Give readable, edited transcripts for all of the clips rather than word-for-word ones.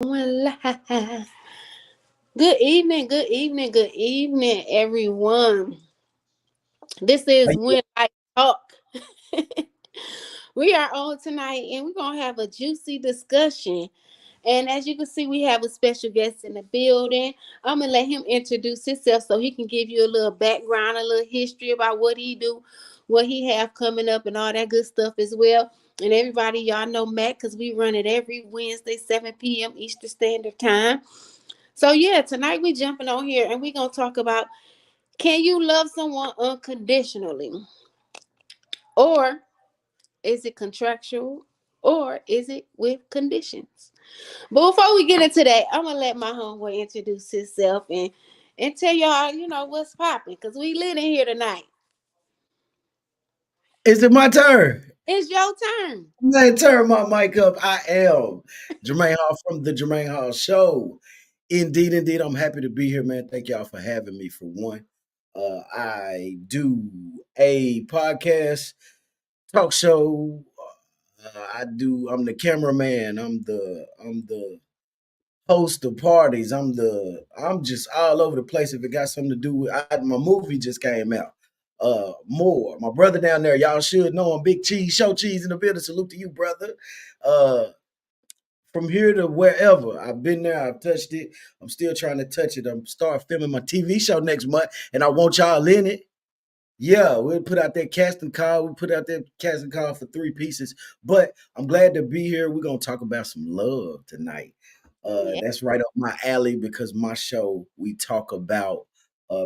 Going live. Good evening, everyone. This is When I Talk. We are on tonight and we're going to have a juicy discussion. And as you can see, we have a special guest in the building. I'm going to let him introduce himself so he can give you a little background, a little history about what he do, what he have coming up and all that good stuff as well. And everybody, y'all know Matt because we run it every Wednesday, 7 p.m. Eastern Standard Time. So yeah, tonight we jumping on here and we're gonna talk about, can you love someone unconditionally? Or is it contractual? Or is it with conditions? But before we get into that, I'm gonna let my homeboy introduce himself and tell y'all, what's popping, because we lit in here tonight. Is it my turn? It's your turn. Man, turn my mic up. I am Jermaine Hall from the Jermaine Hall Show. Indeed, I'm happy to be here, man. Thank y'all for having me. For one, I do a podcast, talk show. I'm the cameraman. I'm the host of parties. I'm just all over the place. If it got something to do with my movie just came out. More. My brother down there, y'all should know him. Big Cheese, Show Cheese in the building. Salute to you, brother. Uh, from here to wherever, I've been there. I've touched it. I'm still trying to touch it. I'm start filming my TV show next month, and I want y'all in it. Yeah, we'll put out that casting call. We put out that casting call for 3 pieces. But I'm glad to be here. We're gonna talk about some love tonight. Yeah. That's right up my alley because my show we talk about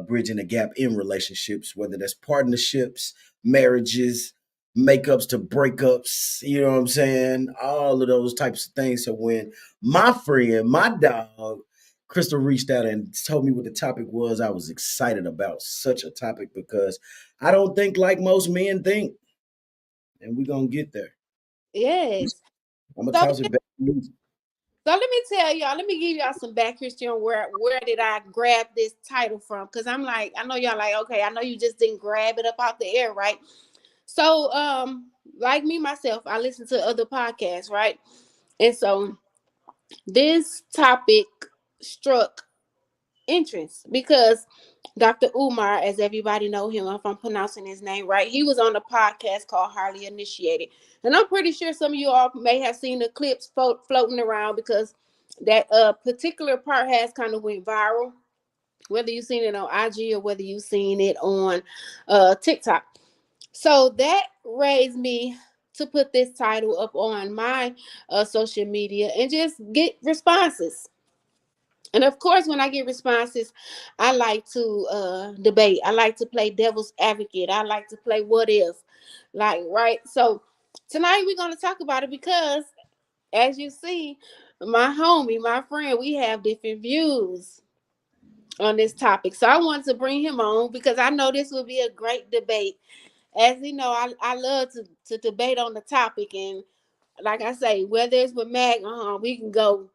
bridging the gap in relationships, whether that's partnerships, marriages, makeups to breakups. You know what I'm saying? All of those types of things. So when my friend, my dog, Crystal reached out and told me what the topic was, I was excited about such a topic because I don't think like most men think, and we're gonna get there. Yes. I'm gonna So toss it back to you. So let me tell y'all, let me give y'all some back history on where did I grab this title from? Because I'm like, I know y'all like, okay, I know you just didn't grab it up out the air, right? So like me myself, I listen to other podcasts, right? And so this topic struck interest because Dr. Umar, as everybody know him, if I'm pronouncing his name right, he was on a podcast called Highly Initiated. And I'm pretty sure some of you all may have seen the clips floating around because that particular part has kind of went viral, whether you've seen it on IG or whether you've seen it on TikTok. So that raised me to put this title up on my social media and just get responses. And of course, when I get responses, I like to debate. I like to play devil's advocate. I like to play what if. Like, right? So tonight we're going to talk about it because, as you see, my homie, my friend, we have different views on this topic. So I wanted to bring him on because I know this will be a great debate. As you know, I love to debate on the topic. And like I say, whether it's with Mac, we can go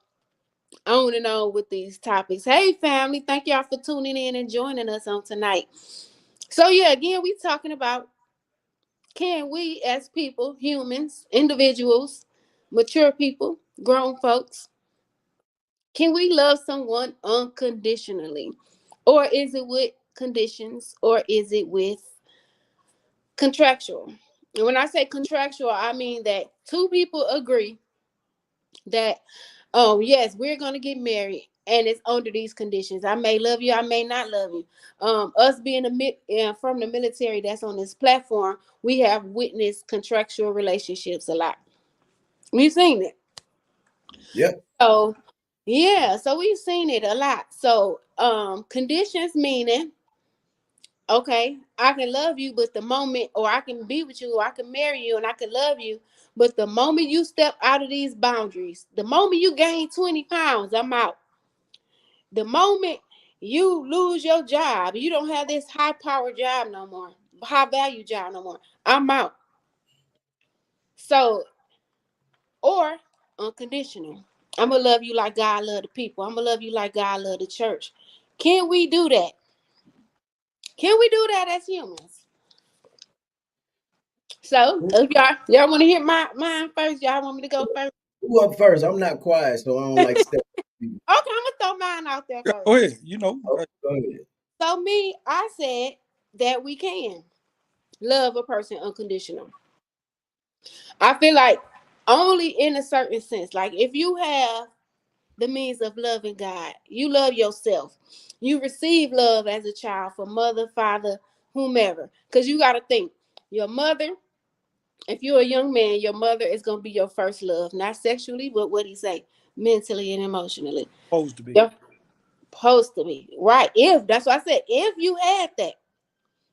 on and on with these topics. Hey, family, thank y'all for tuning in and joining us on tonight. So, yeah, again, we talking about, can we as people, humans, individuals, mature people, grown folks, can we love someone unconditionally? Or is it with conditions? Or is it with contractual? And when I say contractual, I mean that two people agree that, oh yes, we're gonna get married and it's under these conditions. I may love you, I may not love you. Us being from the military that's on this platform, we have witnessed contractual relationships a lot. We've seen it. Yep. So yeah, so we've seen it a lot. So conditions meaning, okay, I can love you, but the moment, or I can be with you, or I can marry you, and I can love you, but the moment you step out of these boundaries, the moment you gain 20 pounds, I'm out. The moment you lose your job, you don't have this high power job no more, high value job no more, I'm out. So, or unconditional. I'm gonna love you like God love the people. I'm gonna love you like God love the church. Can we do that? Can we do that as humans? So, if y'all want to hear mine first, y'all want me to go first? Who up first? I'm not quiet, so I don't like stepping. I'm gonna throw mine out there Yeah, first. go ahead. You know, Oh, go ahead. So me, I said that we can love a person unconditional. I feel like only in a certain sense. Like if you have the means of loving God, you love yourself. You receive love as a child from mother, father, whomever. Because you got to think, your mother, if you're a young man, your mother is going to be your first love, not sexually, but what he say, mentally and emotionally. supposed to be. You're supposed to be right. If that's what I said, if you had that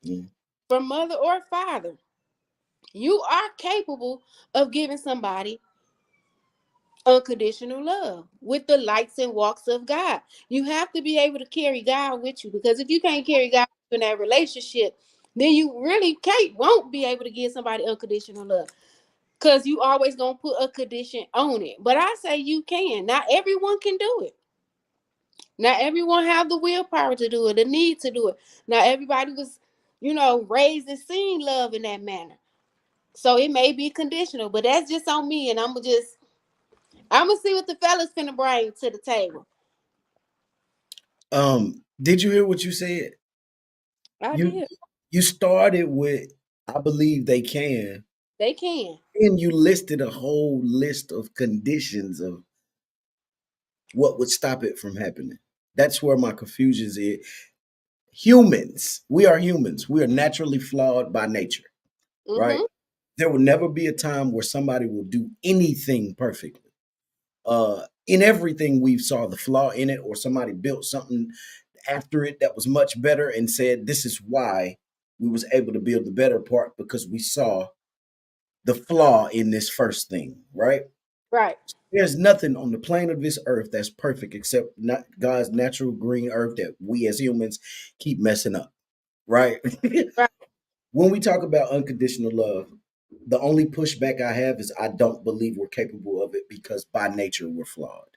Mm. from mother or father, you are capable of giving somebody unconditional love with the likes and walks of God. You have to be able to carry God with you, because if you can't carry God in that relationship, then you really can't won't be able to give somebody unconditional love, because you always gonna put a condition on it. But I say you can. Not everyone can do it. Not everyone have the willpower to do it, the need to do it. Not everybody was, raised and seen love in that manner. So it may be conditional, but that's just on me, and I'm gonna see what the fellas finna bring to the table. Did you hear what you said? I You did. you started with I believe they can, They can. and you listed a whole list of conditions of what would stop it from happening. That's where my confusion is. Humans, we are humans. We are naturally flawed by nature, right? Mm-hmm. There will never be a time where somebody will do anything perfectly. In everything we've saw the flaw in it, or somebody built something after it that was much better and said this is why we was able to build the better part, because we saw the flaw in this first thing, right? Right. There's nothing on the plane of this earth that's perfect except not God's natural green earth that we as humans keep messing up, right? Right. When we talk about unconditional love, the only pushback I have is I don't believe we're capable of it because by nature we're flawed.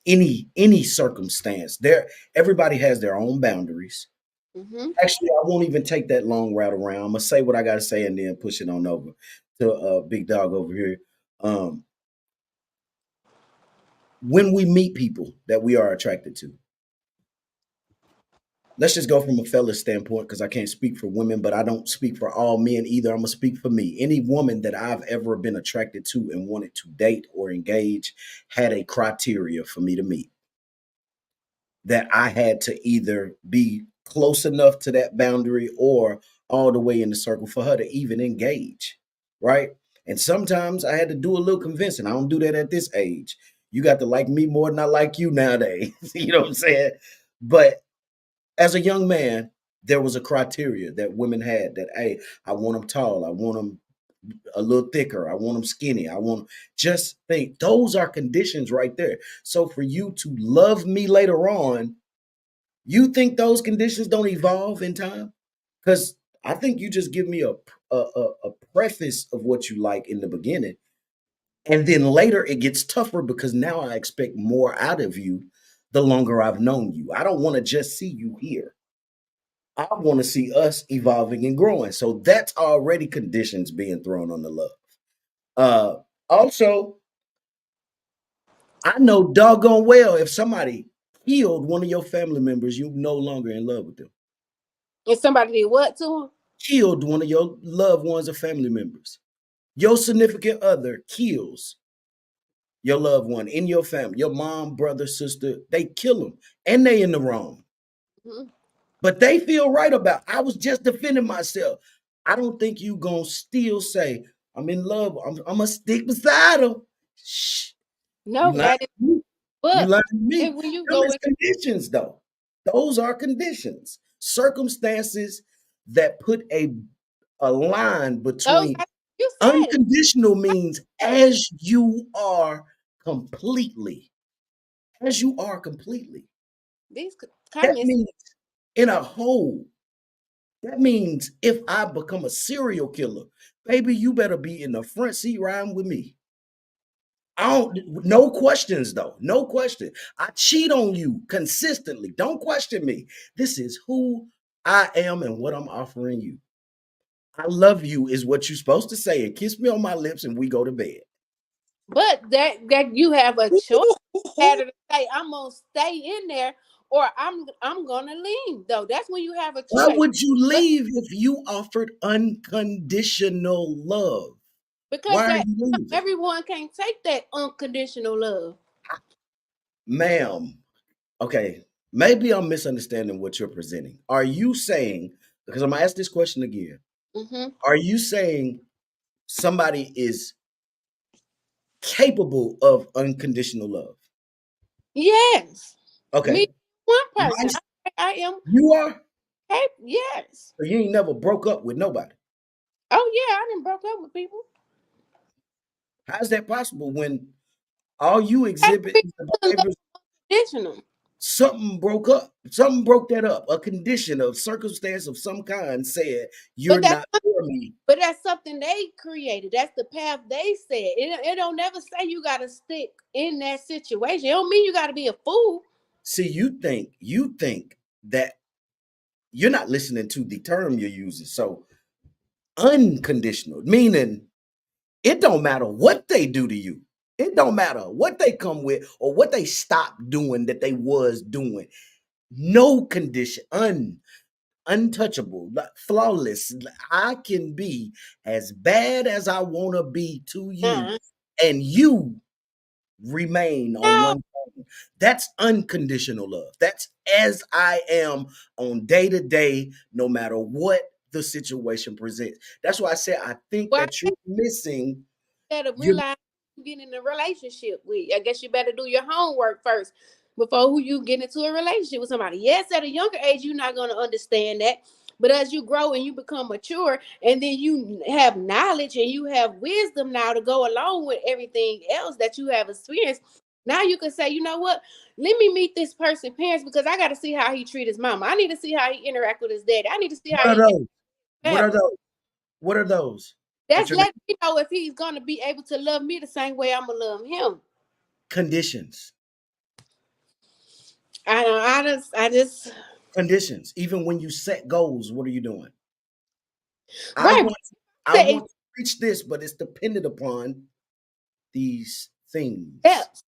Any circumstance, there everybody has their own boundaries. Mm-hmm. Actually, I won't even take that long route around. I'm gonna say what I gotta say and then push it on over to big dog over here. Um, when we meet people that we are attracted to, let's just go from a fella's standpoint because I can't speak for women, but I don't speak for all men either. I'm gonna speak for me. Any woman that I've ever been attracted to and wanted to date or engage had a criteria for me to meet, that I had to either be close enough to that boundary or all the way in the circle for her to even engage, right? And sometimes I had to do a little convincing. I don't do that at this age. You got to like me more than I like you nowadays. You know what I'm saying? But as a young man, there was a criteria that women had that, hey, I want them tall, I want them a little thicker, I want them skinny, I want just think those are conditions right there. So for you to love me later on, you think those conditions don't evolve in time? Because I think you just give me a preface of what you like in the beginning, and then later it gets tougher because now I expect more out of you the longer I've known you. I don't want to just see you here. I want to see us evolving and growing. So that's already conditions being thrown on the love. Uh, Also, I know doggone well if somebody killed one of your family members, you no longer in love with them. And somebody did what to him? Killed one of your loved ones or family members. Your significant other kills your loved one in your family, your mom, brother, sister, they kill them and they in the wrong. Mm-hmm. But they feel right about, I was just defending myself. I don't think you gonna still say, I'm in love. I'm gonna stick beside her. Shh. You No, lying that is. to me. You But lying to me. and when you Them go is in, conditions though. Those are conditions. Circumstances that put a line those, between you said it. unconditional means as you are completely. As you are completely. These That comments. means in a whole. That means if I become a serial killer, baby, you better be in the front seat riding with me. I don't, no questions though. No question. I cheat on you consistently. Don't question me. This is who I am and what I'm offering you. I love you is what you're supposed to say and kiss me on my lips and we go to bed. But that you have a choice to say I'm gonna stay in there or I'm gonna leave though. That's when you have a Why choice. would you But leave if you offered unconditional love? because Why are that you leaving? everyone can't take that unconditional love. Ma'am, okay, maybe I'm misunderstanding what you're presenting. Are you saying, because I'm gonna ask this question again, Mm-hmm. are you saying somebody is capable of unconditional love? Yes. Me, Okay. one person. Nice. I am You are? yes. So you ain't never broke up with nobody. Oh yeah, I done broke up with people. How's that possible when all you Had to exhibit be is the behaviors? unconditional. Something broke up. Something broke that up. A condition of circumstance of some kind said, you're But that's not for me. but that's something they created. That's the path they said. It don't never say you gotta stick in that situation. It don't mean you gotta be a fool. See, you think that you're not listening to the term you're using. So unconditional, meaning it don't matter what they do to you. It don't matter what they come with or what they stop doing that they was doing. No condition, untouchable, flawless. I can be as bad as I want to be to you, Uh-uh. and you remain on No, one thing. That's unconditional love. That's as I am on day to day, no matter what the situation presents. That's why I said I think why that you're missing. better You realize who you get in a relationship with. I guess you better do your homework first before who you get into a relationship with somebody. Yes, at a younger age, you're not gonna understand that. But as you grow and you become mature, and then you have knowledge and you have wisdom now to go along with everything else that you have experienced, now you can say, you know what? Let me meet this person's parents because I got to see how he treat his mama. I need to see how he interact with his daddy. I need to see how what are he those? What are family. those? What are those that That's you're letting me know if he's gonna be able to love me the same way I'm gonna love him. conditions? I just Conditions. Even when you set goals, what are you doing? I right. want I Say want to reach this, but it's dependent upon these things. steps,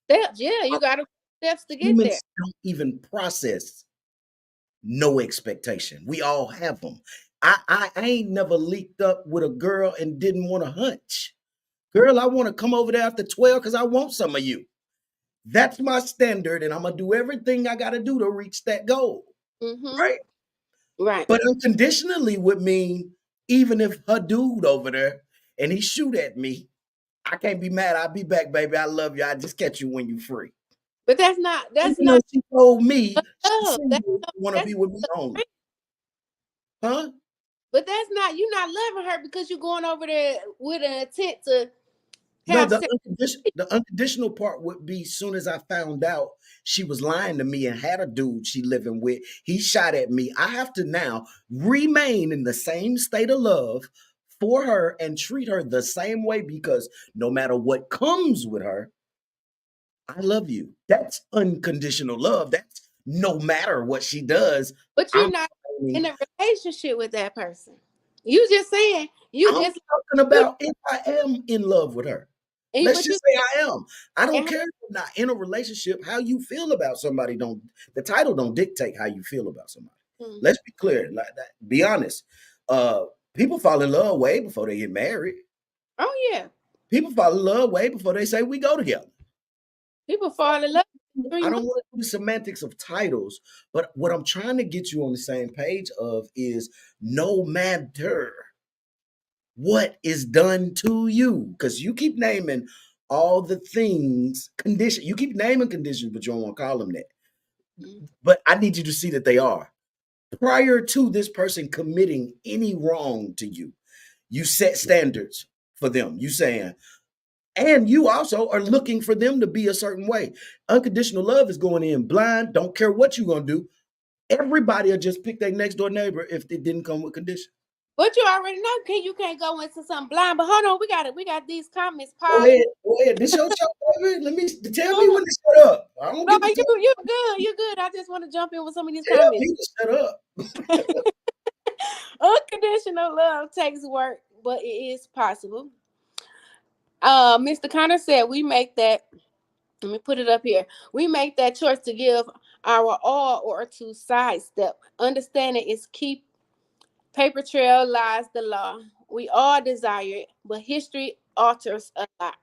steps. Yeah, you got to steps to get there. Humans don't even process no expectation. We all have them. I ain't never leaked up with a girl and didn't want to hunch. Girl, I want to come over there after 12 because I want some of you. That's my standard, and I'm gonna do everything I gotta do to reach that goal. Mm-hmm. Right? Right. But unconditionally would mean even if her dude over there and he shoot at me, I can't be mad. I'll be back, baby. I love you. I just catch you when you're free. But that's not. That's Even though not she told me she's love. single, want to That's be with me only. Huh? but that's not. You're not loving her because you're going over there with an intent to No, have sex. the unconditional part would be soon as I found out she was lying to me and had a dude she living with, he shot at me. I have to now remain in the same state of love for her and treat her the same way because no matter what comes with her, I love you. That's unconditional love. That's no matter what she does, But I'm you're not in remaining. a relationship with that person. You just saying you I'm just talking you about if I am in love with her. Let's but you just say I am. I don't and care if I'm not in a relationship. How you feel about somebody don't the title don't dictate how you feel about somebody. mm, Let's be clear. Like that. Be honest. Uh People fall in love way before they get married. oh yeah, People fall in love way before they say we go together. people fall in love I 3 months. don't want to do the semantics of titles, but what I'm trying to get you on the same page of is no matter what is done to you, because you keep naming all the things, condition. You keep naming conditions, but you don't want to call them that. Mm. But I need you to see that they are. Prior to this person committing any wrong to you, you set standards for them. You saying, and you also are looking for them to be a certain way. Unconditional love is going in blind, don't care what you're gonna do. Everybody will just pick their next door neighbor if it didn't come with conditions. But you already know you can't go into something blind. But hold on, we got these comments Go piling. ahead, go ahead. This your show, baby. Let me tell me No, when to shut up. I don't no, get to tell you good. I just want to jump in with some of these tell comments. me to shut up. Unconditional love takes work, but it is possible. Mr. Connor said we make that. Let me put it up here. We make that choice to give our all or to sidestep. Understanding is key. Paper trail lies the law. We all desire it, but history alters a lot.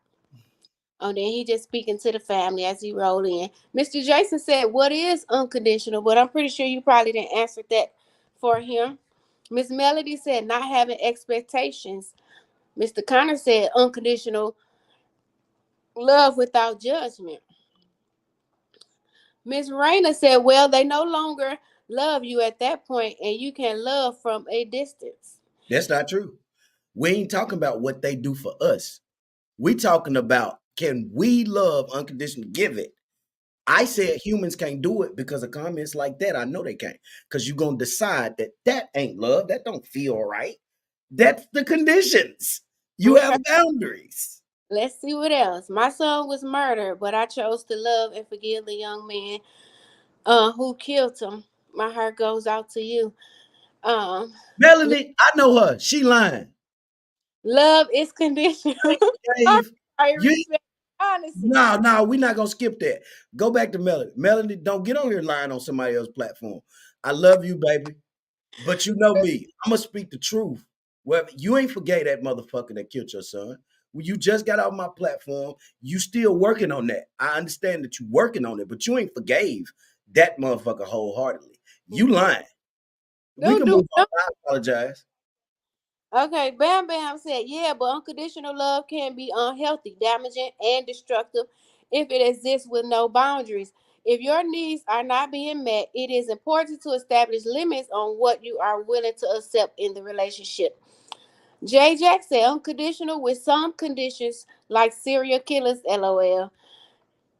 Oh, then he just speaking to the family as he rolled in. Mr. Jason said, "What is unconditional?" But I'm pretty sure you probably didn't answer that for him. Miss Melody said, "Not having expectations." Mr. Connor said, "Unconditional love without judgment." Miss Raina said, "Well, they no longer love you at that point, and you can love from a distance." That's not true. We ain't talking about what they do for us. We talking about can we love unconditionally? Give it. I said humans can't do it because of comments like that. I know they can't. Because you're gonna decide that that ain't love. That don't feel right. That's the conditions. You Okay, have boundaries. let's see what else. My son was murdered, but I chose to love and forgive the young man who killed him. My heart goes out to you. Um, Melanie, I know her. She lying. love is conditional. Dave, I you respect honesty. no, we're not gonna skip that. Go back to Melanie. Melanie, don't get on here lying on somebody else's platform. I love you, baby. But you know me, I'm gonna speak the truth. Well, you ain't forgave that motherfucker that killed your son. When you just got off my platform, you still working on that. I understand that you working on it, but you ain't forgave that motherfucker wholeheartedly. You lying. We Don't can do move on. don't. I apologize. Okay, Bam Bam said, "Yeah, but unconditional love can be unhealthy, damaging, and destructive if it exists with no boundaries. If your needs are not being met, it is important to establish limits on what you are willing to accept in the relationship." Jay Jack said, "Unconditional with some conditions like serial killers, lol."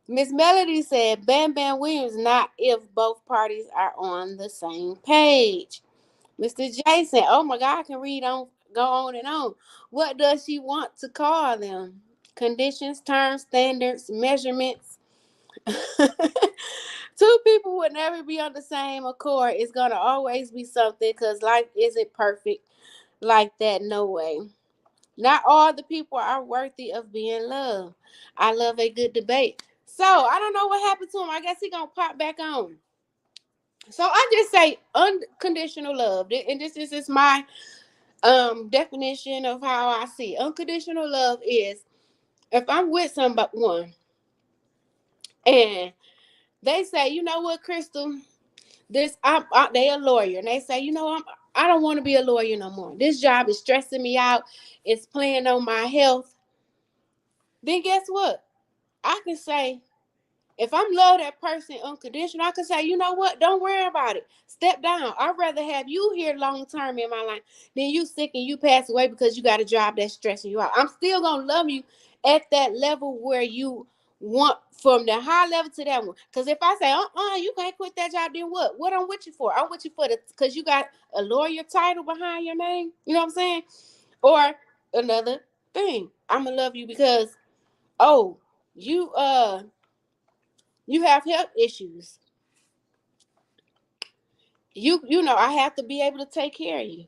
Miss Melody said, "Bam Bam Williams, not if both parties are on the same page." Mr. Jason, oh my God, I can read on, go on and on. What does she want to call them? Conditions, terms, standards, measurements. Two people would never be on the same accord. It's gonna always be something because life isn't perfect like that. No way. Not all the people are worthy of being loved. I love a good debate. So I don't know what happened to him. I guess he gonna pop back on. So I just say unconditional love, and this is my definition of how I see it. Unconditional love is if I'm with someone and they say, "You know what, Crystal, they a lawyer," and they say, I don't want to be a lawyer no more. This job is stressing me out. It's playing on my health." Then guess what? I can say, if I'm love that person unconditional, I can say, "You know what? Don't worry about it. Step down. I'd rather have you here long term in my life than you sick and you pass away because you got a job that's stressing you out. I'm still gonna love you at that level where you want, from the high level to that one. Because if I say, you can't quit that job, then what? What I'm with you for? I'm with you for the because you got a lawyer title behind your name. You know what I'm saying? Or another thing, I'm gonna love you because, oh, you you have health issues. You know I have to be able to take care of you,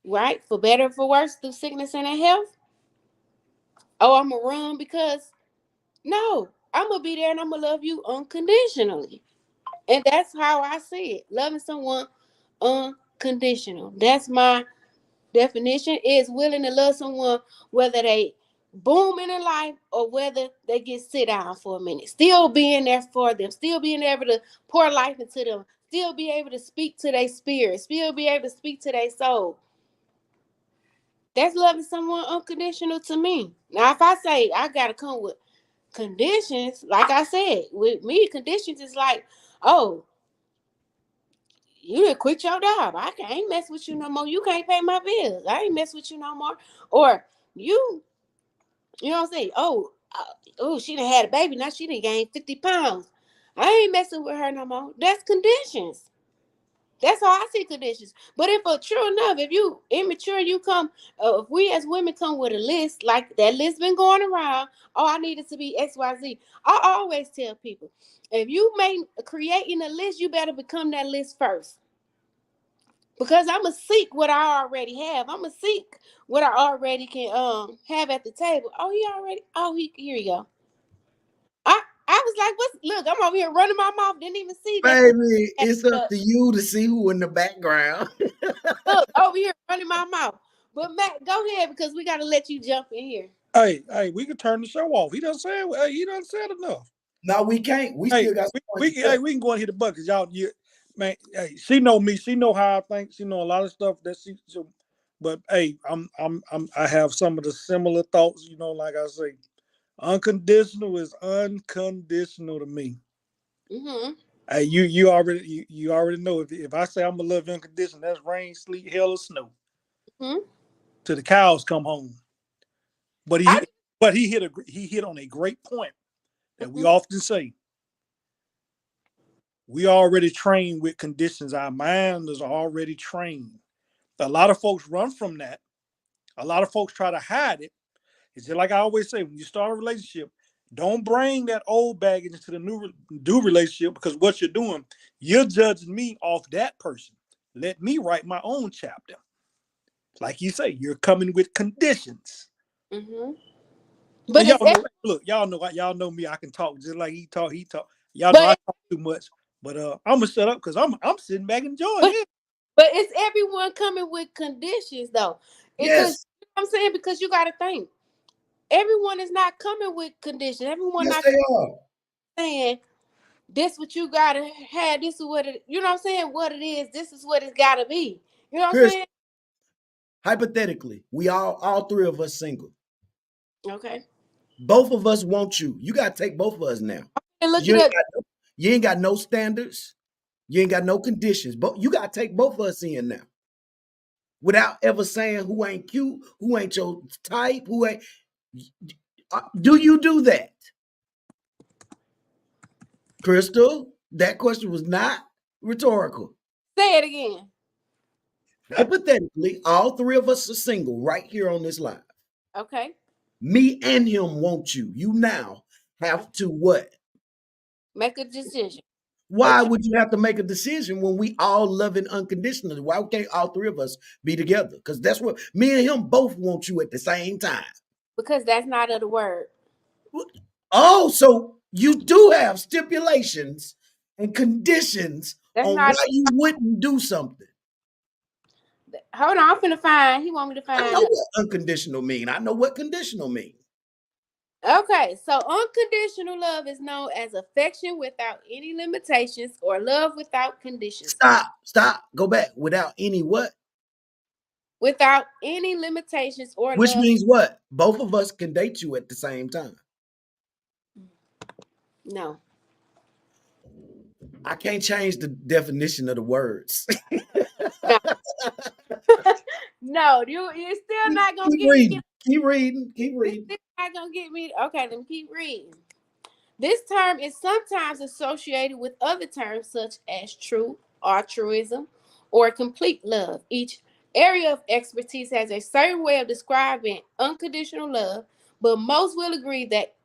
right? For better or for worse, through sickness and in health. Oh, I'm gonna run because, no, I'm gonna be there and I'm gonna love you unconditionally. And that's how I see it. Loving someone unconditional. That's my definition, is willing to love someone whether they boom in their life or whether they get sit down for a minute. Still being there for them, still being able to pour life into them, still be able to speak to their spirit, still be able to speak to their soul. That's loving someone unconditional to me. Now, if I say I gotta come with conditions, like I said, with me, conditions is like, oh, you didn't quit your job. Ain't mess with you no more. You can't pay my bills. I ain't mess with you no more. Or you, you know what I'm saying? Oh, she done had a baby. Now she done gained 50 pounds. I ain't messing with her no more. That's conditions. That's how I see conditions. But if true enough, if you immature, you come, if we as women come with a list, like that list been going around, oh, I need it to be XYZ. I always tell people, if you make creating a list, you better become that list first. Because I'm gonna seek what I already have. I'm gonna seek what I already can have at the table. Oh, he already. Oh, he here you go. I was like, what's look? I'm over here running my mouth. Didn't even see that. Baby, it's up to you to see who in the background. Look over here running my mouth. But Matt, go ahead because we gotta let you jump in here. Hey, we can turn the show off. He done said, hey, he done said enough. No, we can't. We Hey, still got we can go and hit the buckets, y'all. Man, hey, she know me. She know how I think. She know a lot of stuff that but hey, I have some of the similar thoughts. You know, like I say, unconditional is unconditional to me. Mm-hmm. Hey, you already know if I say I'm gonna love unconditional, that's rain, sleet, hell, or snow. Mm-hmm. Till the cows come home. But I, he hit on a great point that we mm-hmm. often say. We already trained with conditions. Our mind is already trained. A lot of folks run from that. A lot of folks try to hide it. It's just like I always say, when you start a relationship, don't bring that old baggage into the new relationship, because what you're doing, you're judging me off that person. Let me write my own chapter. Like you say, you're coming with conditions. Mm-hmm. And But it's look, y'all know me. I can talk just like he talk. Y'all know I but talk too much, but I'm gonna shut up because I'm sitting back enjoying but it. but it's everyone coming with conditions though. Because Yes, you know what I'm saying, because you got to think everyone is not coming with conditions. Everyone yes, not they are. saying this what you gotta have. This is what it. You know what I'm saying? What it is. This is what it's gotta be. You know what I'm Chris, saying? hypothetically, we all three of us single. Okay. Both of us want you. You gotta take both of us now. And look You it ain't up. got you ain't got no standards. You ain't got no conditions. But you gotta take both of us in now. Without ever saying who ain't cute, who ain't your type, who ain't. Do you do that? Crystal, that question was not rhetorical. Say it again. Hypothetically, all three of us are single right here on this live. Okay. Me and him want you. You now have to what? Make a decision. A Why cho- would you have to make a decision when we all love it unconditionally? Why can't all three of us be together? Because that's what me and him both want you at the same time. because that's not of the word. Oh, so you do have stipulations and conditions That's on not. why you wouldn't do something. Hold on. I'm finna find. He want me to I find. know what unconditional mean. I know what conditional mean. Okay, so unconditional love is known as affection without any limitations or love without conditions. Stop, go back. Without any what? Without any limitations or Which love. means what? Both of us can date you at the same time. No. I can't change the definition of the words. No. No, you're still not gonna Keep get me. reading. Keep reading. Keep This reading. still not gonna get me. Okay, let me keep reading. This term is sometimes associated with other terms such as true, altruism, or complete love. Each area of expertise has a certain way of describing unconditional love, but most will agree that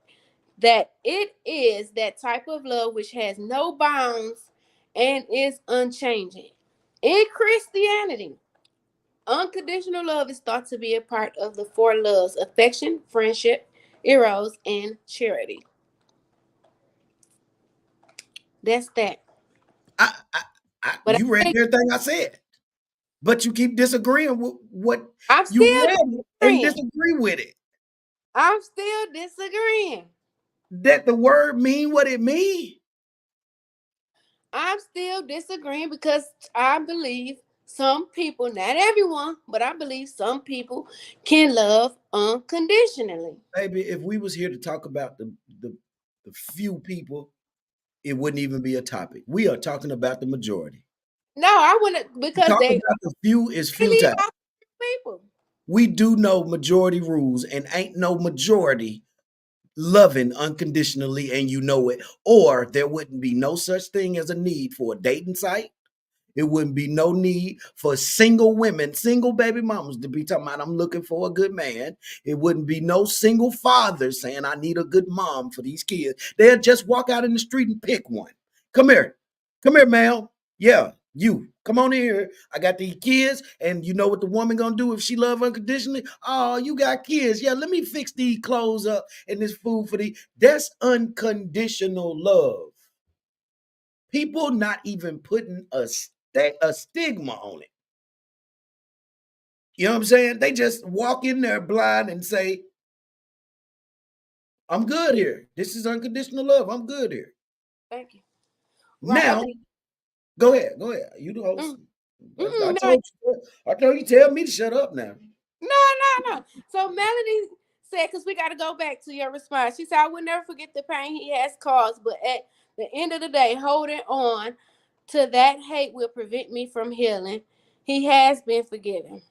it is that type of love which has no bounds and is unchanging. In Christianity, unconditional love is thought to be a part of the four loves: affection, friendship, eros, and charity. That's that. I, I, But you read everything I said, but you keep disagreeing with what I'm you still read and disagreeing. disagree with it. I'm still disagreeing. That the word mean what it mean. I'm still disagreeing because I believe some people, not everyone, but I believe some people can love unconditionally. Baby, if we was here to talk about the few people, it wouldn't even be a topic. We are talking about the majority. No, I wouldn't To because talk they about the few is leave futile. out people. We do know majority rules, and ain't no majority loving unconditionally, and you know it, or there wouldn't be no such thing as a need for a dating site. It wouldn't be no need for single women, single baby mamas to be talking about, I'm looking for a good man. It wouldn't be no single father saying, I need a good mom for these kids. They'll just walk out in the street and pick one. Come here. Come here, ma'am. Yeah. You come on in here. I got these kids, and you know what the woman gonna do if she love unconditionally? Oh, you got kids. Yeah, let me fix these clothes up and this food for these. That's unconditional love. People not even putting a stigma on it. You know what I'm saying? They just walk in there blind and say, I'm good here. This is unconditional love. I'm good here. Thank you. Right. Now, Okay. go ahead. Go ahead. You the host. Mm, I no, told you. I told you. Tell me to shut up now. no. So Melanie said, because we got to go back to your response. She said, I will never forget the pain he has caused, but at the end of the day, holding on to that hate will prevent me from healing. He has been forgiven.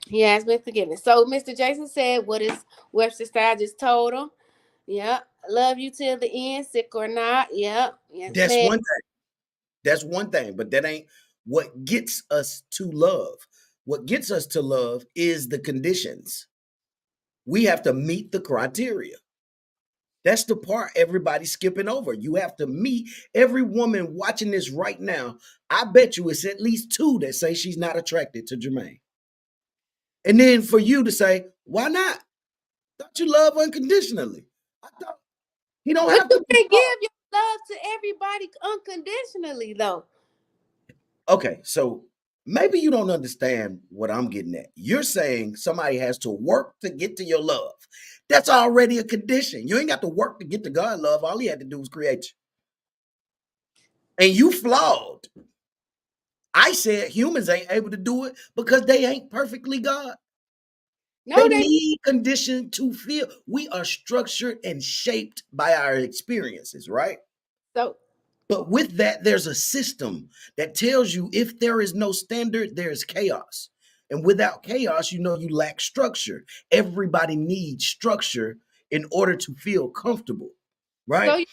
He has been forgiven. So Mr. Jason said, what is Webster Style just told him? Yep. Love you till the end, sick or not. Yep. Yes, That's man. one thing. That's one thing, but that ain't what gets us to love. What gets us to love is the conditions. We have to meet the criteria. That's the part everybody's skipping over. You have to meet every woman watching this right now. I bet you it's at least two that say she's not attracted to Jermaine. And then for you to say, why not? Thought you love unconditionally. I thought he don't But have you to be. can't give your love to everybody unconditionally, though. Okay, so maybe you don't understand what I'm getting at. You're saying somebody has to work to get to your love. That's already a condition. You ain't got to work to get to God love. All he had to do was create you. And you flawed. I said humans ain't able to do it because they ain't perfectly God. They No, they need condition to feel. We are structured and shaped by our experiences, right? so But with that, there's a system that tells you if there is no standard, there's chaos. And without chaos, you know you lack structure. Everybody needs structure in order to feel comfortable, right? so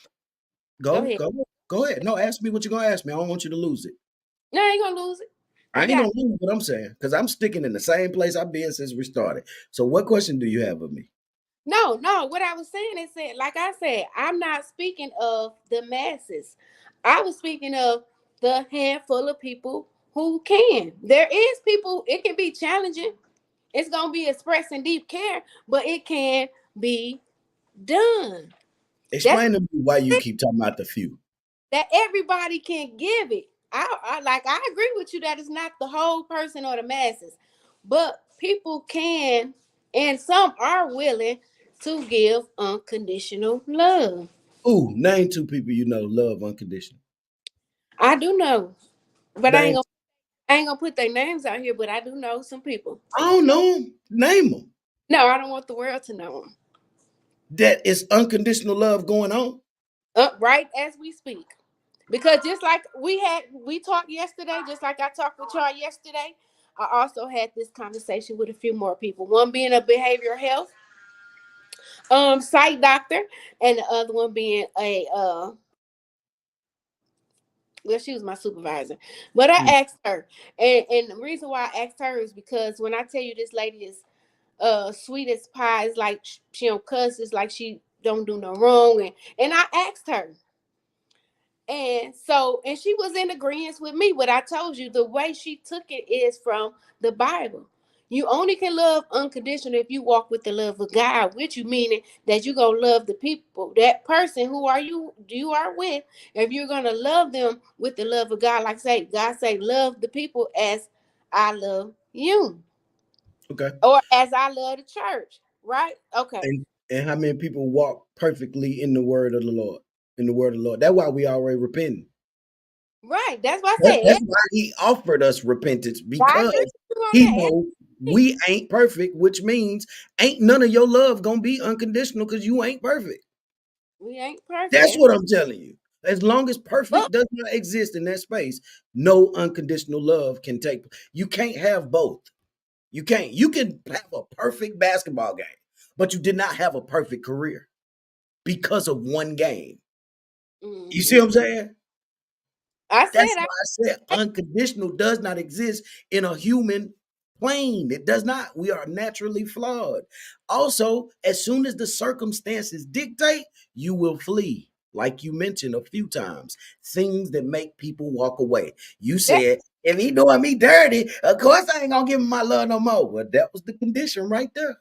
go Go, ahead. go, go ahead. No, ask me what you're gonna ask me. I don't want you to lose it. No, I ain't gonna lose it. I You ain't got gonna lose what I'm saying because I'm sticking in the same place I've been since we started. So, what question do you have of me? no. What I was saying is that, like I said, I'm not speaking of the masses. I was speaking of the handful of people who can. There is people. It can be challenging. It's gonna be expressing deep care, but it can be done. That's Explain to me why you keep talking about the few. that everybody can give it. I agree with you that it's not the whole person or the masses, but people can, and some are willing to give unconditional love. Ooh, name two people you know love unconditional. I do know, but Name. I ain't gonna put their names out here. But I do know some people. I don't know them. Name them. No, I don't want the world to know them. That is unconditional love going on. Right as we speak. Because just like we talked yesterday, just like I talked with y'all yesterday, I also had this conversation with a few more people. One being a behavioral health psych doctor, and the other one being a well, she was my supervisor. But Mm. I asked her, and the reason why I asked her is because when I tell you this lady is sweet as pie, it's like she don't cuss, it's like she don't do no wrong, and I asked her. And so, and she was in agreement with me. What I told you, the way she took it is from the Bible. You only can love unconditional if you walk with the love of God with you, meaning that you're gonna love the people, that person who you are with. If you're gonna love them with the love of God, like say God say, love the people as I love you, Okay. or as I love the church, right? Okay, And how many people walk perfectly in the word of the Lord? In the word of the Lord. That's why we already repenting. right. That's what I That's said. why he offered us repentance I agree because with you on he that. knows we ain't perfect, which means ain't none of your love gonna be unconditional because you ain't perfect. We ain't That's perfect, what I'm telling you. As long as but perfect does not exist in that space, no unconditional love can take. You can't have both. You can't. You can have a perfect basketball game, but you did not have a perfect career because of one game. You see mhm. what I'm saying? I That's said why I said unconditional does not exist in a human plane. It does not. We are naturally flawed. Also, as soon as the circumstances dictate, you will flee. like you mentioned a few times, things that make people walk away. You That, said, if he doing me dirty, of course I ain't gonna give him my love no more. Well, that was the condition right there.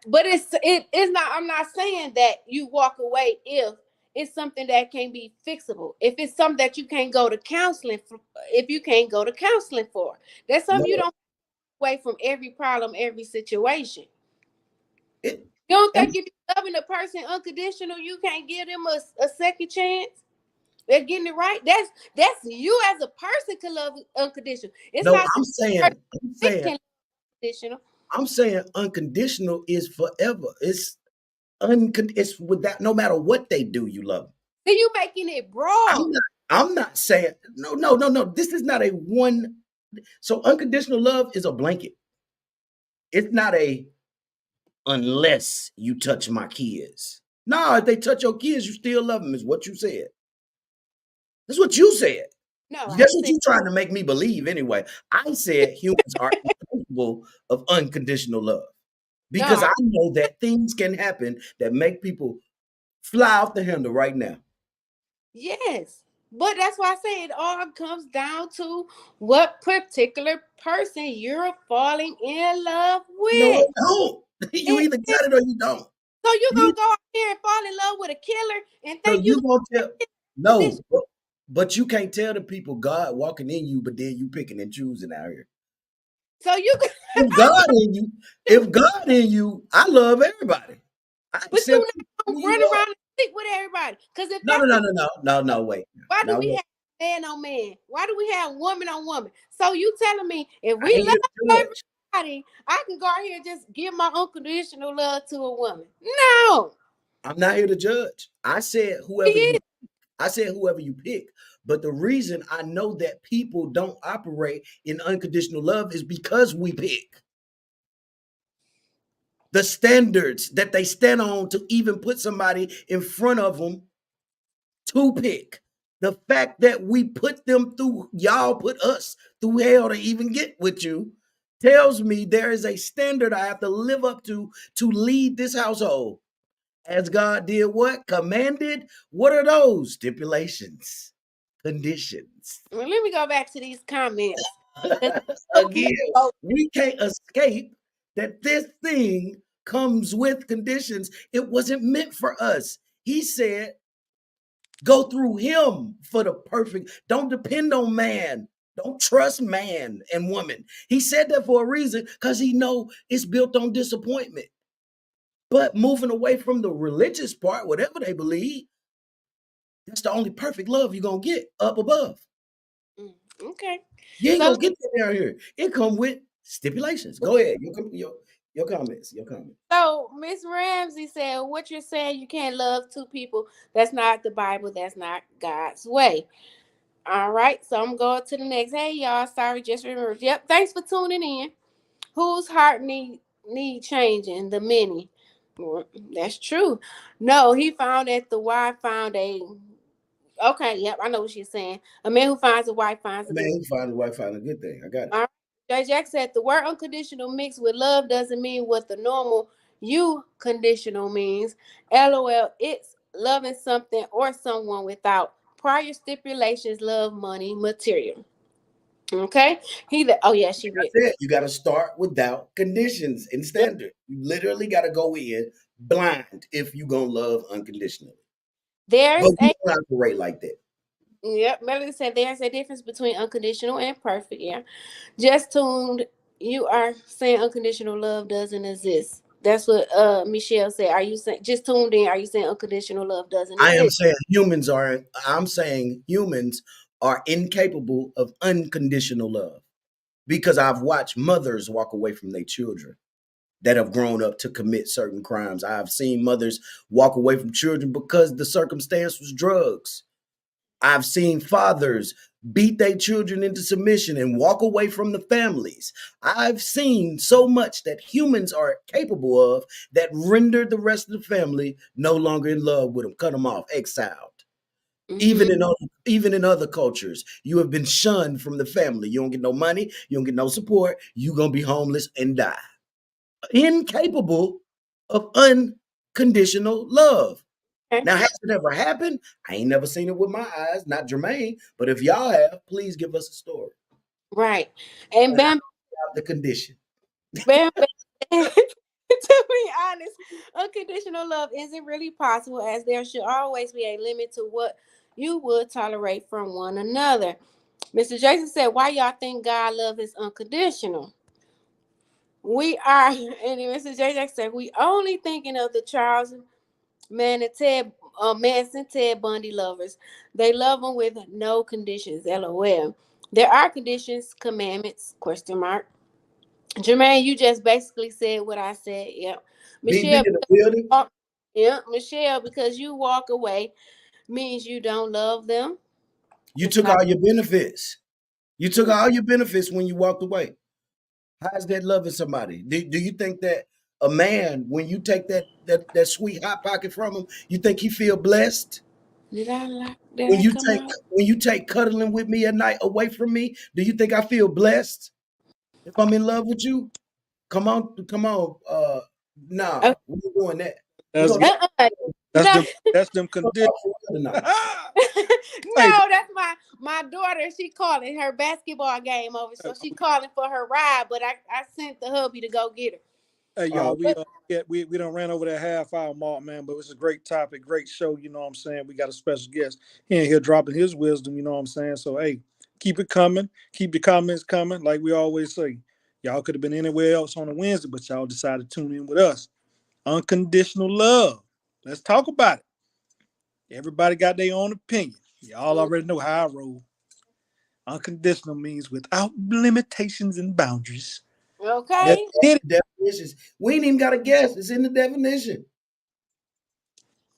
but it's not. I'm not saying that you walk away if it's something that can be fixable. If it's something that you can't go to counseling for, if you can't go to counseling for, that's something you No, don't away from every problem, every situation. it, You don't and think if you're loving a person unconditional, you can't give them a second chance? They're getting it right. That's you as a person can love unconditional. It's no, not the I'm person saying, I'm saying, can love unconditional. I'm saying unconditional is forever. It's without no matter what they do, you love them. Then you making it I'm broad. not I'm not saying no. This is not a one. So unconditional love is a blanket. It's not a unless you touch my kids. No, if they touch your kids, you still love them, is what you said. That's what you said. No, I That's what said you're trying to make me believe anyway. I said humans are incapable of unconditional love no. because I know that things can happen that make people fly off the handle right now. Yes, but that's why I say it all comes down to what particular person you're falling in love No, with. it don't. You It, either got it or you don't. so you You gonna go out here and fall in love with a killer and so think you you gonna tell gonna get no, but you can't tell the people God walking in you, but then you picking and choosing out here. so you can, If God in you, if God in you, I love everybody. I but you accept not who gonna you run are. around and sleep with everybody. Because if No, no, that's no, the no, no, no, no. Wait, why do now we wait. have man on man? Why do we have woman on woman? So you telling me if I we ain't here love to judge. everybody, I can go out here and just give my unconditional love to a woman? No, I'm not here to judge. I said he whoever is. you. I said whoever you pick. But the reason I know that people don't operate in unconditional love is because we pick. The standards that they stand on to even put somebody in front of them to pick. The fact that we put them through, y'all put us through hell to even get with you, tells me there is a standard I have to live up to lead this household. As God did what? Commanded. What are those? Stipulations, conditions. Well, let me go back to these comments. 'Cause some people Again, go, we can't escape that this thing comes with conditions. It wasn't meant for us. He said, go through him for the perfect. Don't depend on man. Don't trust man and woman. He said that for a reason because he know it's built on disappointment. But moving away from the religious part, whatever they believe, that's the only perfect love you're gonna get up above. "Mm, okay. You ain't So gonna get that down here. It come with stipulations. Go ahead. Your comments. Your comments. so Miss Ramsey said, what you're saying, you can't love two people. That's not the Bible. That's not God's way. All right. So I'm going to the next. Hey y'all. Sorry, just remember. Yep. Thanks for tuning in. Whose heart need changing? The many. Well, that's true. No, he found that the wife found a. Okay, yep, I know what she's saying. A man who finds a wife finds a Man, good. you find the wife find a good thing. I got it. All right. Jay Jack said the word unconditional mixed with love doesn't mean what the normal you conditional means. LOL, it's loving something or someone without prior stipulations, love, money, material. Okay. Oh yeah, she I read. said you got to start without conditions and Yep. standard. You literally got to go in blind if you gonna love unconditionally. There's But we a don't operate like that. Yep, Melody said there's a difference between unconditional and perfect. Yeah. Just tuned. You are saying unconditional love doesn't exist. That's what Michelle said. Are you saying just tuned in? Are you saying unconditional love doesn't I am exist? saying humans are. I'm saying humans are incapable of unconditional love because I've watched mothers walk away from their children that have grown up to commit certain crimes. I've seen mothers walk away from children because the circumstance was drugs. I've seen fathers beat their children into submission and walk away from the families. I've seen so much that humans are capable of that render the rest of the family no longer in love with them, cut them off, exiled. Mm-hmm. Even in other cultures, you have been shunned from the family. You don't get no money, you don't get no support. You're gonna be homeless and die. Incapable of unconditional love. Now, has it ever happened? I ain't never seen it with my eyes, not Jermaine. But if y'all have, please give us a story. Right. And Bam Out the condition. Bam, Bam. To be honest, unconditional love isn't really possible, as there should always be a limit to what you would tolerate from one another. Mr. Jason said, "Why y'all think God love is unconditional?" We are, and Mr. Jason said, "We only thinking of the Charles Manson Ted Bundy lovers. They love them with no conditions. LOL. There are conditions, commandments? Question mark. Jermaine, you just basically said what I said. Yep. BB Michelle, in the building. yeah, Michelle, because you walk away means you don't love them. You It's took like, all your benefits. You took all your benefits when you walked away. How's that loving somebody? Do you think that a man, when you take that sweet hot pocket from him, you think he feel blessed? did When I you come take out? when you take cuddling with me at night away from me, do you think I feel blessed if I'm in love with you? Come on, come on. Uh, Nah, we're doing that. We're That's gonna uh-uh. that's No, them that's them conditions. tonight. Hey, no, that's my daughter. She calling her basketball game over, so she calling for her ride. But I sent the hubby to go get her. hey, y'all, Oh, we But we don't ran over that half hour mark, man. But it's a great topic, great show. You know what I'm saying? We got a special guest. He in here dropping his wisdom. You know what I'm saying? So hey, keep it coming. Keep the comments coming. Like we always say, y'all could have been anywhere else on a Wednesday, but y'all decided to tune in with us. Unconditional love. Let's talk about it. Everybody got their own opinion. Y'all already know how I roll. Unconditional means without limitations and boundaries. that's Let's okay, get it. the definitions. We ain't even got a guess. It's in the definition.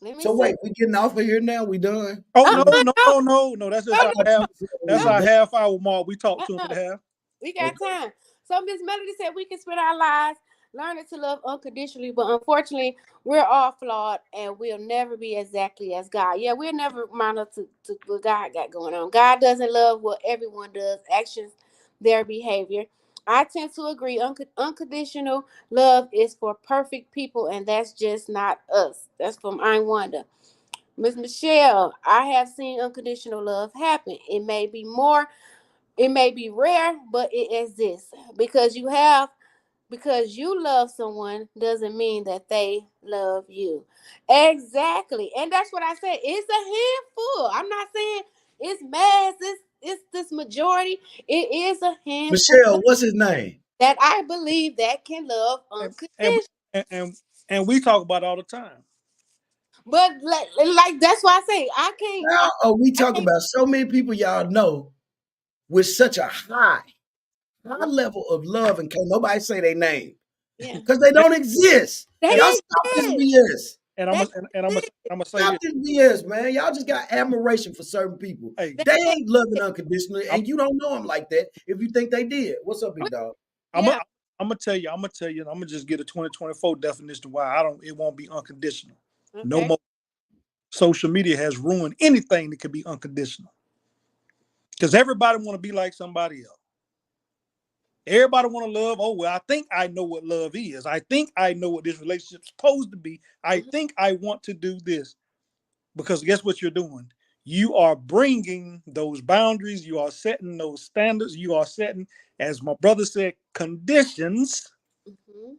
let me So see. wait, we getting off of here now? We done? Oh Uh no, We don't- uh no, no no, no, no. That's just I our thought half. you said it That's was our no. done. half hour mark. We talked to him at Uh-uh. half. We got Okay. time. So Miss Melody said we can spend our lives learning to love unconditionally, but unfortunately, we're all flawed and we'll never be exactly as God. Yeah, we'll never mind up to what God got going on. God doesn't love what everyone does, actions, their behavior. I tend to agree. Unconditional love is for perfect people, and that's just not us. That's from I Wonder. Miss Michelle, I have seen unconditional love happen. It may be rare, but it exists. Because you love someone doesn't mean that they love you. Exactly. And that's what I said. It's a handful. I'm not saying it's mass, it's this majority. It is a handful Michelle, what's his name? that I believe that can love And and unconditional. and we talk about it all the time. But like that's why I say How are we I talking can't about so many people y'all know with such a high level of love and can't nobody say their name yeah. because they And, don't exist. and, They Y'all stop this exist. BS. and I'm They gonna and exist. I'm gonna say Stop this. this BS, man. Y'all just got admiration for certain people. Hey, They They ain't loving exist. unconditionally, I'm and you don't know them like that if you think they did. What's up, big dog? I'm Yeah. I'm gonna tell you. I'm gonna tell you. I'm gonna just get a 2024 definition of why I don't. It won't be unconditional. No Okay. more. Social media has ruined anything that could be unconditional because everybody want to be like somebody else. Everybody want to love. Oh well, I think I know what love is. I think I know what this relationship's supposed to be. I Mhm. think I want to do this because guess what you're doing? You are bringing those boundaries. You are setting those standards. You are setting, as my brother said, conditions. Mhm.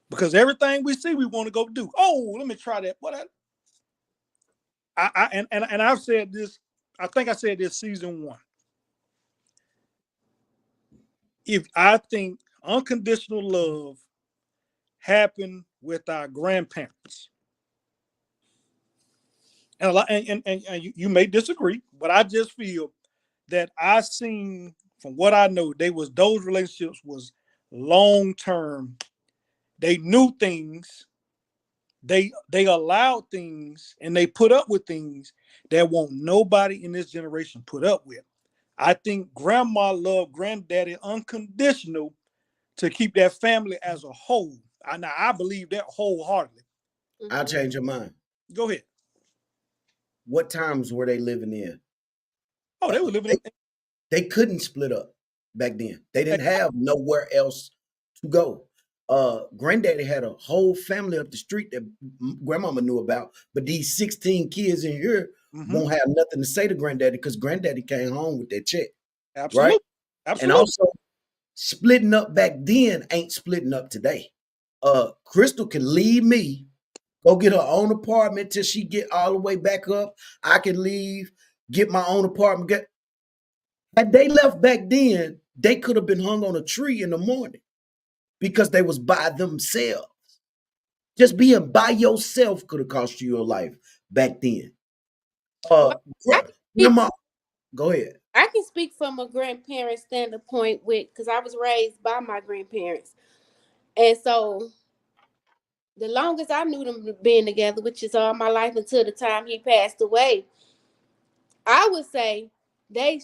Because everything we see, we want to go do. Oh, let me try that. What and I've said this. I think I said this season one. If I think unconditional love happened with our grandparents, and a lot, and you may disagree, but I just feel that I seen from what I know, they was those relationships was long term. They knew things. They allowed things, and they put up with things that won't nobody in this generation put up with. I think grandma loved granddaddy unconditional to keep that family as a whole. I believe that wholeheartedly. I'll Mhm. change your mind. Go ahead. What times were they living in? Oh, they were living They, in. they couldn't split up back then. They Hey, didn't have nowhere else to go. Granddaddy had a whole family up the street that grandmama knew about, but these 16 kids in here won't have nothing to say to granddaddy because granddaddy came home with that check, right? Absolutely. And Absolutely. also, splitting up back then ain't splitting up today. Crystal can leave me, go get her own apartment till she get all the way back up. I can leave, get my own apartment. Had they left back then, they could have been hung on a tree in the morning because they was by themselves. Just being by yourself could have cost you your life back then. Well, I can speak, Grandma, go ahead. I can speak from a grandparent standpoint because I was raised by my grandparents. And so the longest I knew them being together, which is all my life until the time he passed away, I would say they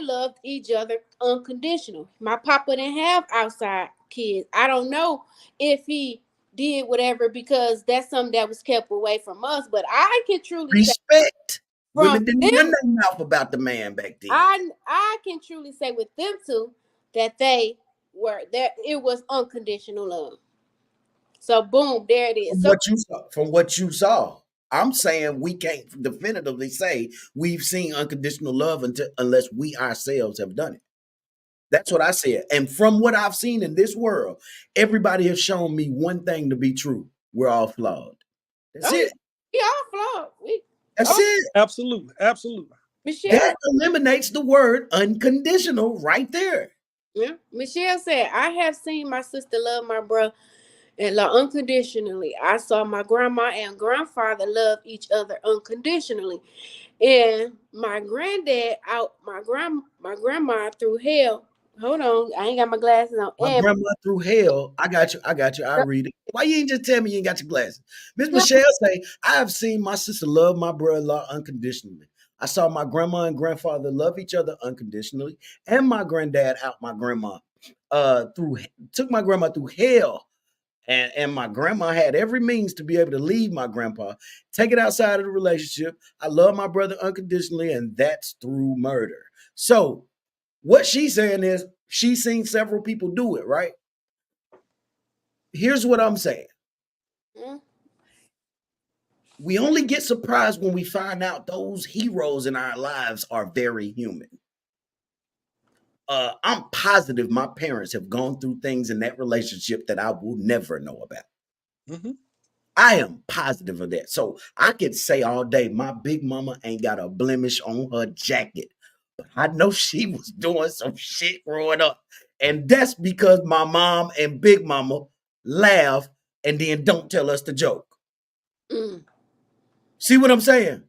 loved each other unconditional. My papa didn't have outside kids. I don't know if he did whatever because that's something that was kept away from us. But I can truly say Respect. from Women didn't run them, their mouth about the man back then. I can truly say with them two that they were that it was unconditional love. So boom, there it is. So From what you saw, I'm saying we can't definitively say we've seen unconditional love unless we ourselves have done it. That's what I said. And from what I've seen in this world, everybody has shown me one thing to be true. We're all flawed. That's it. We all flawed. That's it. Absolutely. Absolutely. Michelle, that eliminates the word unconditional right there. Yeah. Michelle said, I have seen my sister love my brother and love unconditionally. I saw my grandma and grandfather love each other unconditionally. And my granddad out my grandma through hell. Hold on, I ain't got my glasses on. My And grandma through hell. I got you. I read it. Why you ain't just tell me you ain't got your glasses? Miss Michelle say, I have seen my sister love my brother-in-law unconditionally. I saw my grandma and grandfather love each other unconditionally, and my granddad out my grandma. Took my grandma through hell. And my grandma had every means to be able to leave my grandpa, take it outside of the relationship. I love my brother unconditionally, and that's through murder. So what she's saying is she's seen several people do it, right? Here's what I'm saying. We only get surprised when we find out those heroes in our lives are very human. I'm positive my parents have gone through things in that relationship that I will never know about. Mm-hmm. I am positive of that. So I could say all day, my big mama ain't got a blemish on her jacket. But I know she was doing some shit growing up. And that's because my mom and big mama laugh and then don't tell us the joke. See what I'm saying?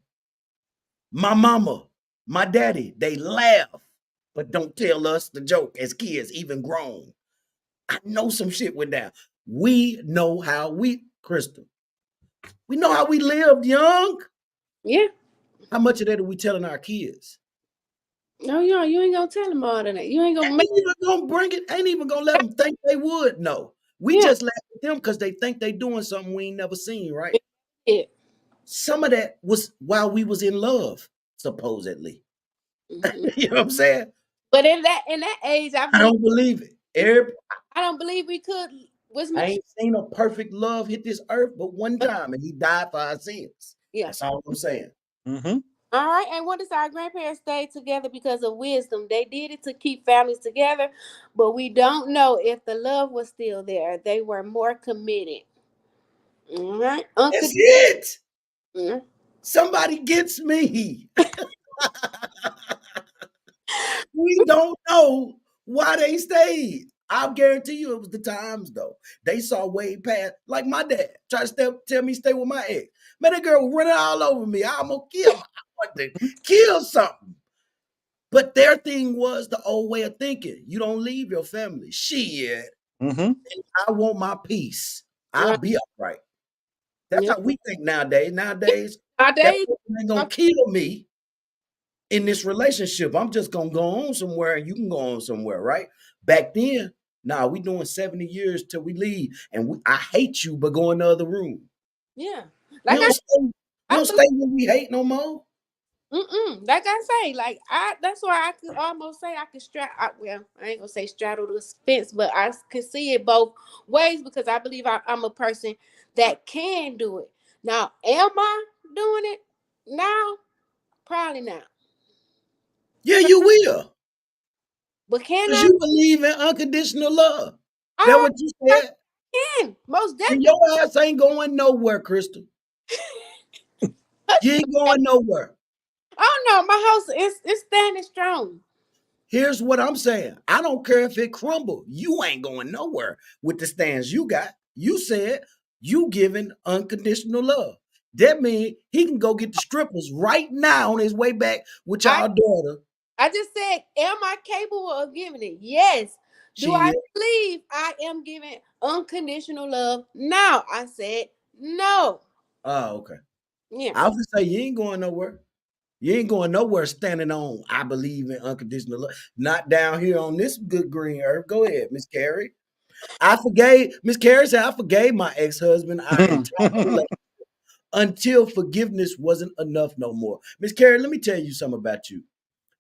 My mama, my daddy, they laugh, but don't tell us the joke as kids, even grown. I know some shit went down. We know how Crystal, we know how we lived young. Yeah. How much of that are we telling our kids? No, you ain't gonna tell them all of that. You ain't gonna Ain't even gonna bring it. Ain't even gonna let them think they would. No, we just laugh at them because they think they doing something we ain't never seen. Right? Yeah. Some of that was while we was in love, supposedly. You know what I'm saying? But in that age, I don't believe it. I don't believe we could. I ain't seen a perfect love hit this earth but one time, and he died for our sins. Yeah. That's all I'm saying. Mm-hmm. All right. And what is our grandparents stayed together because of wisdom? They did it to keep families together, but we don't know if the love was still there. They were more committed. All right. That's it. Mm-hmm. Somebody gets me. We don't know why they stayed. I'll guarantee you it was the times though. They saw way past, like my dad tried to tell me stay with my ex. Man, that girl running all over me. I'm gonna kill him. I want to kill something. But their thing was the old way of thinking. You don't leave your family. Shit. Mm-hmm. I want my peace. I'll be upright. That's how we think nowadays. Nowadays, that person ain't gonna kill me in this relationship. I'm just gonna go on somewhere and you can go on somewhere, right? Back then, nah, we doing 70 years till we leave. And I hate you, but go in the other room. Yeah. Like we don't stay when we hate no more. Like I say, like that's why I could almost say I could well, I ain't gonna say straddle the fence, but I could see it both ways because I believe I'm a person that can do it. Now, am I doing it now? Probably not. Yeah, you will. But can Because I? you believe in unconditional love. That I, what you I said? can most And definitely. your ass ain't going nowhere, Crystal. You ain't going nowhere. Oh no, my house is standing strong. Here's what I'm saying. I don't care if it crumble. You ain't going nowhere with the stands you got. You said you giving unconditional love. That means he can go get the strippers right now on his way back with I y'all daughter. I just said, am I capable of giving it? Yes. Do I Shit. believe I am giving unconditional love? No. I said no. Oh, okay. Yeah. I was gonna say you ain't going nowhere. You ain't going nowhere standing on I believe in unconditional love. Not down here on this good green earth. Go ahead, Miss Carrie. I forgave Miss Carrie said I forgave my ex-husband our entire relationship until forgiveness wasn't enough no more. Miss Carrie, let me tell you something about you.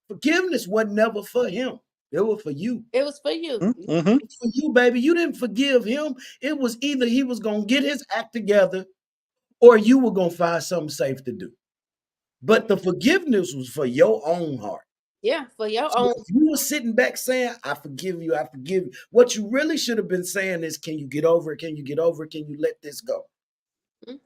Forgiveness wasn't never for him. It was for you. It was for you. Mm-hmm. It's for you, baby. You didn't forgive him. It was either he was gonna get his act together or you were gonna find something safe to do. But the forgiveness was for your own heart. Yeah, for your So own. if you were sitting back saying, I forgive you, I forgive you, what you really should have been saying is, can you get over it? Can you get over it? Can you let this go? Mm.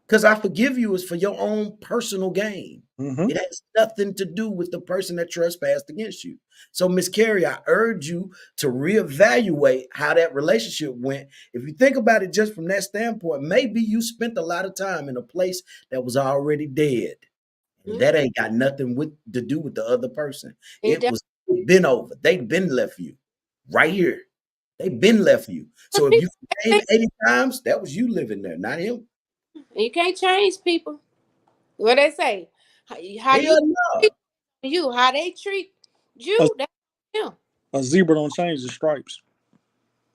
Because I forgive you is for your own personal gain. Mm-hmm. It has nothing to do with the person that trespassed against you. So, Miss Carrie, I urge you to reevaluate how that relationship went. If you think about it just from that standpoint, maybe you spent a lot of time in a place that was already dead. And Mm. that ain't got nothing to do with the other person. It It does. was been over. They've been left you right here. They've been left you. So if you forgave 80 times, that was you living there, not him. You can't change people. What they say, how you Hell no. treat you, how they treat A, you, that's them. a zebra don't change the stripes.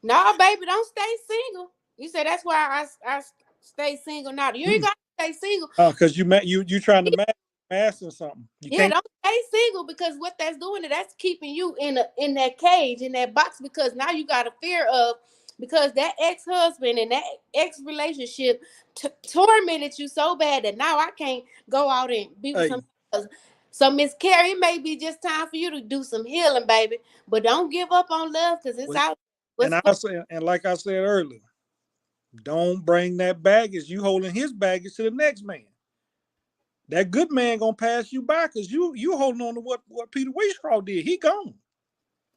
No, baby, don't stay single. You say that's why I stay single now. You ain't got to stay single. Because you trying to mask or something. You Yeah, can't. don't stay single because what that's doing is that's keeping you in that cage, in that box, because now you got a fear of because that ex-husband and that ex-relationship tormented you so bad that now I can't go out and be with Hey, somebody else. So Miss Carrie, it may be just time for you to do some healing, baby. But don't give up on love because it's well, out. and What's I say, and like I said earlier, don't bring that baggage. You holding his baggage to the next man. That good man gonna pass you by because you holding on to what Peter Wheatstraw did. He gone.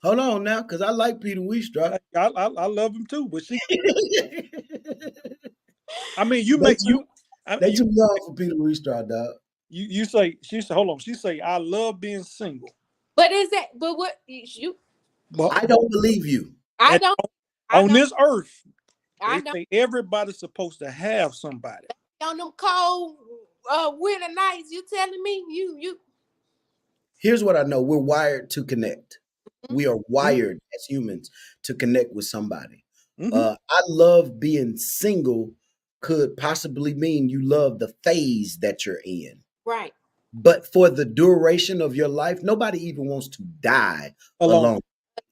Hold on now, because I like Peter Weestraw. I love him too, but she. they I mean, you make too, you. I, they too young for Peter Weestraw, dog. you say she said hold on. She say I love being single, but is that but what you but I don't believe you. I at, don't I on don't this earth I they don't say everybody's supposed to have somebody. on them cold winter nights. You telling me you Here's what I know. We're wired to connect. We are Mm-hmm. wired as humans to connect with somebody. Mm-hmm. I love being single could possibly mean you love the phase that you're in. right But for the duration of your life, nobody even wants to die Alone. alone,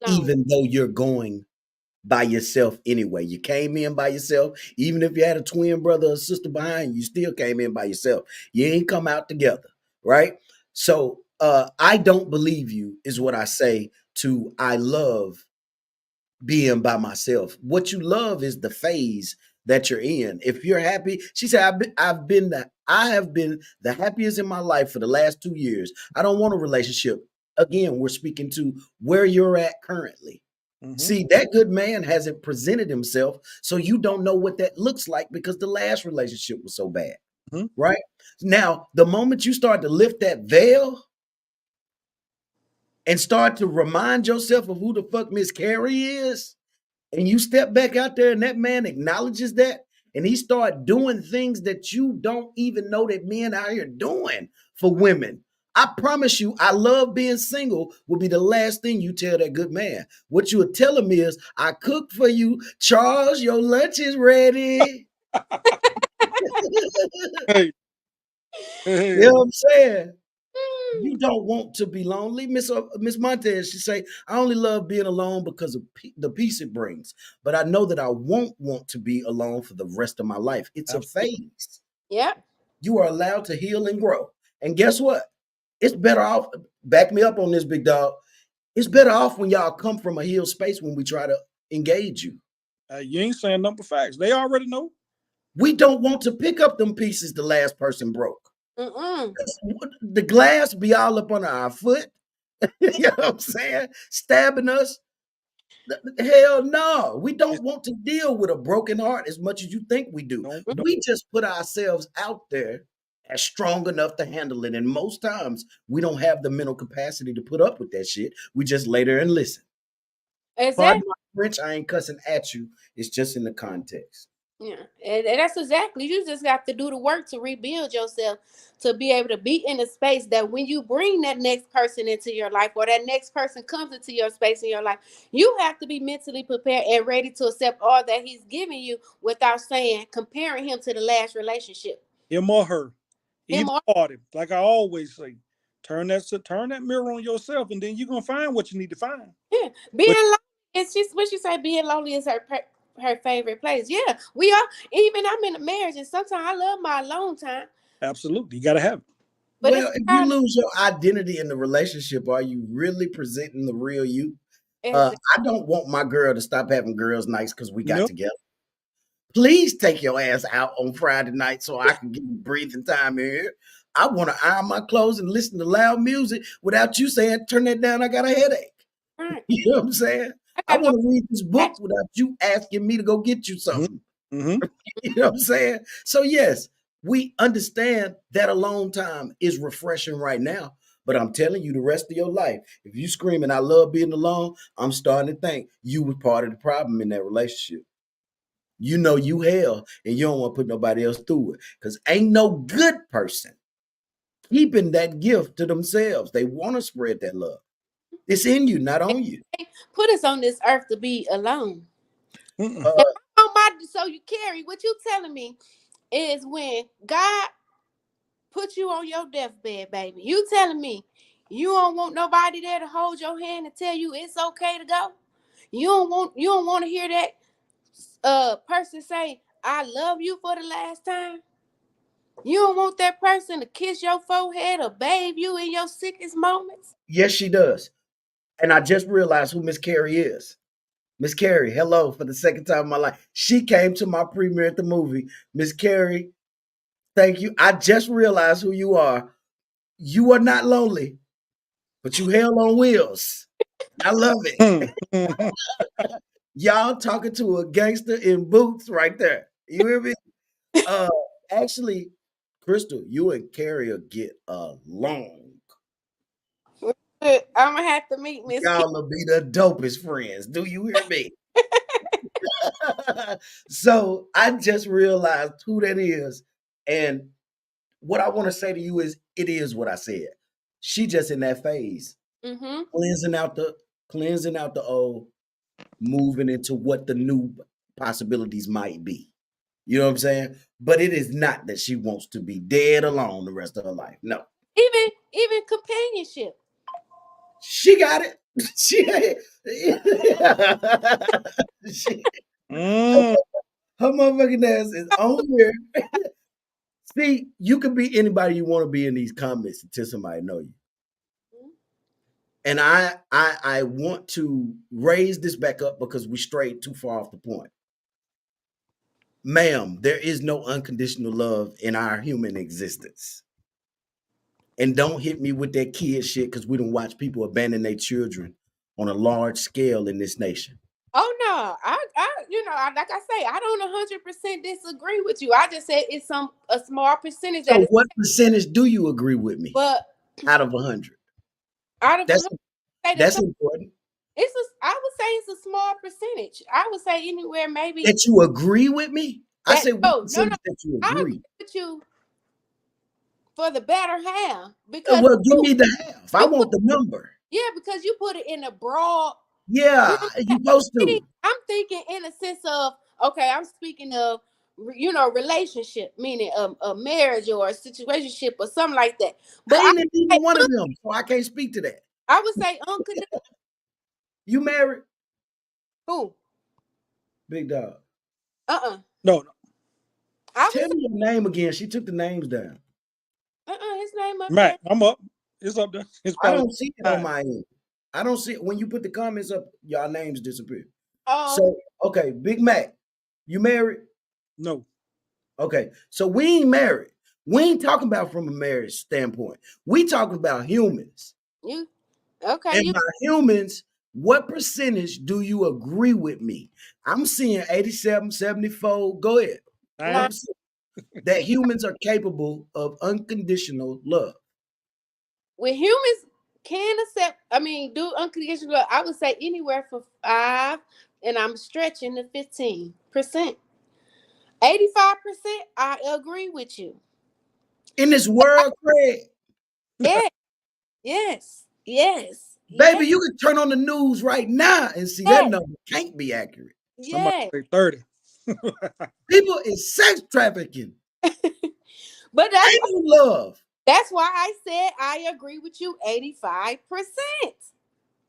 alone. even though you're going by yourself anyway. You came in by yourself. Even if you had a twin brother or sister behind you, you still came in by yourself. You ain't come out together, right? So I don't believe you is what I say to I love being by myself. What you love is the phase that you're in. If you're happy, she said, I have been the happiest in my life for the last 2 years. I don't want a relationship. Again, we're speaking to where you're at currently. Mm-hmm. See, that good man hasn't presented himself, so you don't know what that looks like because the last relationship was so bad, Mm-hmm. right? Now, the moment you start to lift that veil and start to remind yourself of who the fuck Miss Carrie is, and you step back out there and that man acknowledges that, and he start doing things that you don't even know that men out here doing for women. I promise you, I love being single will be the last thing you tell that good man. What you would tell him is, I cook for you. Charles, your lunch is ready. Hey, You know hey, what I'm saying? You don't want to be lonely. Miss Montez, she say, I only love being alone because of the peace it brings. But I know that I won't want to be alone for the rest of my life. It's a Absolutely. phase. Yep. You are allowed to heal and grow. And guess what? It's better off. Back me up on this, big dog. It's better off when y'all come from a healed space when we try to engage you. You ain't saying number facts. They already know. We don't want to pick up them pieces the last person broke. Mm-mm. The glass be all up under our foot. You know what I'm saying? Stabbing us. Hell no. We don't want to deal with a broken heart as much as you think we do. Don't. We just put ourselves out there as strong enough to handle it. And most times we don't have the mental capacity to put up with that shit. We just lay there and listen. Pardon Exactly. my French, I ain't cussing at you. It's just in the context. Yeah, and that's exactly. You just got to do the work to rebuild yourself to be able to be in a space that when you bring that next person into your life or that next person comes into your space in your life, you have to be mentally prepared and ready to accept all that he's giving you without saying comparing him to the last relationship. Him or her. Him Either or party. Like I always say. Turn that mirror on yourself, and then you're gonna find what you need to find. yeah, being But lonely. It's just what you say. Being lonely is her favorite place. Yeah, we are. Even I'm in a marriage, and sometimes I love my alone time. absolutely, you gotta have it. But it's Well, if you lose your identity in the relationship, are you really presenting the real you? exactly. I don't want my girl to stop having girls' nights because we got Nope. together. Please take your ass out on Friday night so I can get breathing time in here. I want to iron my clothes and listen to loud music without you saying, turn that down, I got a headache. Right. You know what I'm saying? I I got no want to read this book action. without you asking me to go get you something. Mm-hmm. You know what I'm saying? So, yes, we understand that alone time is refreshing right now. But I'm telling you, the rest of your life, if you screaming, I love being alone, I'm starting to think you were part of the problem in that relationship. You know you hell and you don't want to put nobody else through it. Because ain't no good person keeping that gift to themselves. They want to spread that love. It's in you, not on you. Put us on this earth to be alone. Mm-mm. Uh, On my so you carry what you telling me is when God put you on your deathbed, baby. You telling me you don't want nobody there to hold your hand and tell you it's okay to go. You don't want to hear that person say I love you for the last time. You don't want that person to kiss your forehead or bathe you in your sickest moments. yes, she does. And I just realized who Miss Carrie is. Miss Carrie, hello for the second time in my life. She came to my premiere at the movie. Miss Carrie, thank you. I just realized who you are. You are not lonely, but you hell on wheels. I love it. Mm-hmm. Y'all talking to a gangster in boots right there. You hear me? Uh, actually, Crystal, you and Carrie get along. I'm gonna have to meet Miss Kim. Y'all will be the dopest friends. Do you hear me? So I just realized who that is. And what I want to say to you is it is what I said. She just in that phase, Mm-hmm. cleansing out the old, moving into what the new possibilities might be. You know what I'm saying? But it is not that she wants to be dead alone the rest of her life. No. Even companionship. She got it. She, she Mm. her motherfucking ass is on here. See, you can be anybody you want to be in these comments until somebody know you. And I want to raise this back up because we strayed too far off the point. Ma'am, there is no unconditional love in our human existence. And don't hit me with that kid shit because we don't watch people abandon their children on a large scale in this nation. Oh no, like I say, I don't 100% disagree with you. I just said it's a small percentage that So is, what percentage do you agree with me but out of 100? out of That's 100, say that that's important. I would say it's a small percentage. I would say anywhere maybe That you agree with me? I that said what no, percentage that you I agree agree. with you for the better half because Well, give me the half. I you put want the number. because you put it in a broad. You Yeah, know, you supposed to. I'm thinking in a sense of okay, I'm speaking of relationship, meaning a marriage or a situationship or something like that. But I ain't in either one of them, so I can't speak to that. I would say unconditional. You married? Who? Big dog. No, I would Tell say me your name again. She took the names down. his name up there. Matt, I'm up. It's up there. It's I probably don't see it on my end. I don't see it. When you put the comments up, y'all names disappear. Oh, So, okay, Big Mac, you married? no. Okay, so we ain't married. We ain't talking about from a marriage standpoint. We talking about humans. you okay? And You by humans, what percentage do you agree with me? I'm seeing 87, 74. Go ahead. I now I'm seeing that humans are capable of unconditional love. with humans can accept. I mean, do unconditional love. I would say anywhere from 5, and I'm stretching to 15%. 85%, I agree with you. In this world, Craig, Yes, yes, yes, yes, baby, you can turn on the news right now and see that yes, number can't be accurate. somebody yes. say 30. People is sex trafficking. But Ain't no love. that's why I said I agree with you 85%.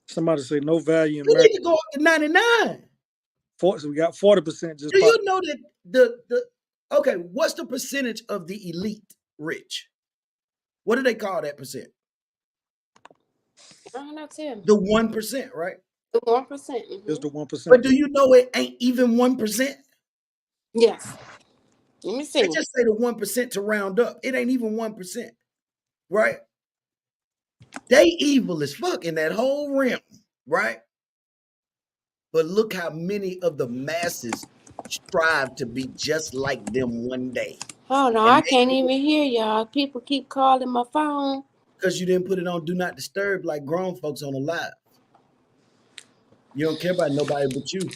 Somebody say no value in You marriage. need to go up to 99. So we got 40% just Do pop. you know that the okay, what's the percentage of the elite rich? What do they call that percent? I don't know, Tim. The 1%, right? The 1%. Just the But 1%. do you know it ain't even 1%? Yes. Let me They see. just say the 1% to round up. It ain't even 1%, right? They evil as fuck in that whole realm, right? But look how many of the masses strive to be just like them one day. Oh no, I And can't even hear y'all. People keep calling my phone. because you didn't put it on do not disturb like grown folks on the live. You don't care about nobody but you.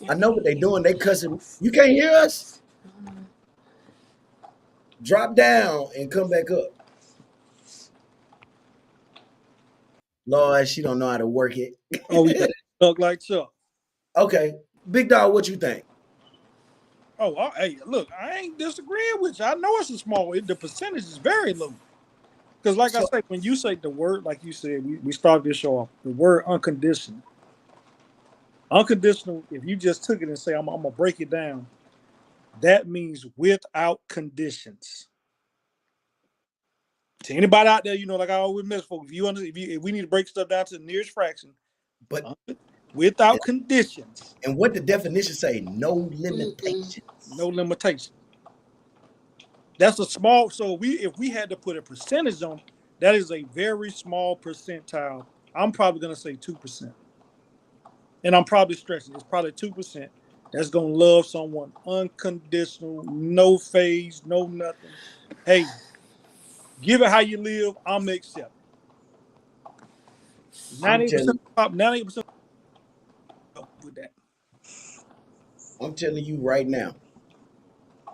I know what they doing. They cussing. You can't hear us? Drop down and come back up. Lord, she don't know how to work it. Oh, yeah. Look like Chuck. Okay. Big dog, what you think? Oh, hey, look, I ain't disagreeing with you. I know it's a small, the percentage is very low. Because, like I So, say, when you say the word, like you said, we started this show off, the word unconditional. Unconditional, if you just took it and say, I'm going to break it down, that means without conditions. To anybody out there, like I always miss folks, if we need to break stuff down to the nearest fraction, but without conditions, and what the definition say? No Mm-mm. limitations. no limitation. That's a small. So if we had to put a percentage on, that is a very small percentile. I'm probably gonna say 2%, and I'm probably stretching. It's probably 2% that's gonna love someone unconditional, no phase, no nothing. Hey, give it how you live. I'm accept. I'm 98% telling 98% with that. I'm telling you right now,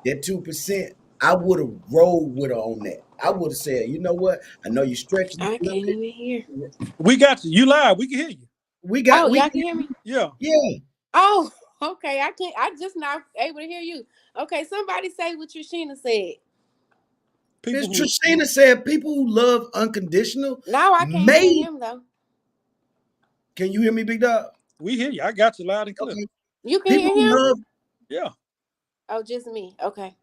that 2%, I would have rolled with her on that. I would have said, you know what? I know you're stretching I a little can't even hear. bit. We got you. You live. We can hear you. We Oh, got we y'all can hear me? Yeah. yeah. Oh, okay. I can't. I just not able to hear you. Okay, somebody say what Trishina said. Miss People who Tristina said people who love unconditional Now I can't hear may. him though. Can you hear me, big dog? we hear you. I got you loud and clear. Okay. You can People hear who him? love Yeah. Oh, just me. Okay.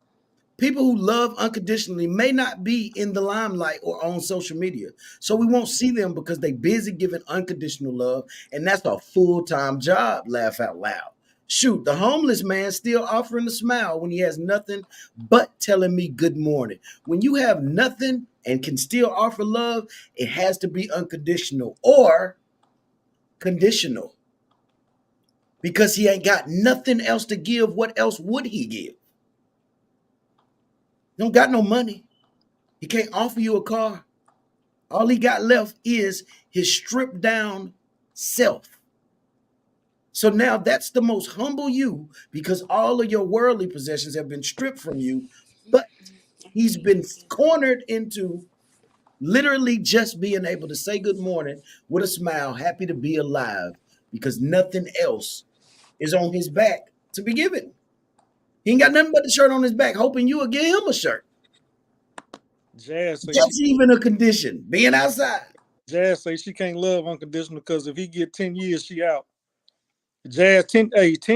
people who love unconditionally may not be in the limelight or on social media. So we won't see them because they busy giving unconditional love, and that's a full-time job, laugh out loud. Shoot, the homeless man still offering a smile when he has nothing but telling me good morning. When you have nothing and can still offer love, it has to be unconditional or conditional because he ain't got nothing else to give. What else would he give? He don't got no money. He can't offer you a car. All he got left is his stripped down self. So now that's the most humble you because all of your worldly possessions have been stripped from you, but he's been cornered into literally just being able to say good morning with a smile, happy to be alive because nothing else is on his back to be given. He ain't got nothing but the shirt on his back, hoping you will give him a shirt. Jazz say That's even a condition, being outside. Jazz say she can't love unconditional because if he get 10 years, she out. Jazz 10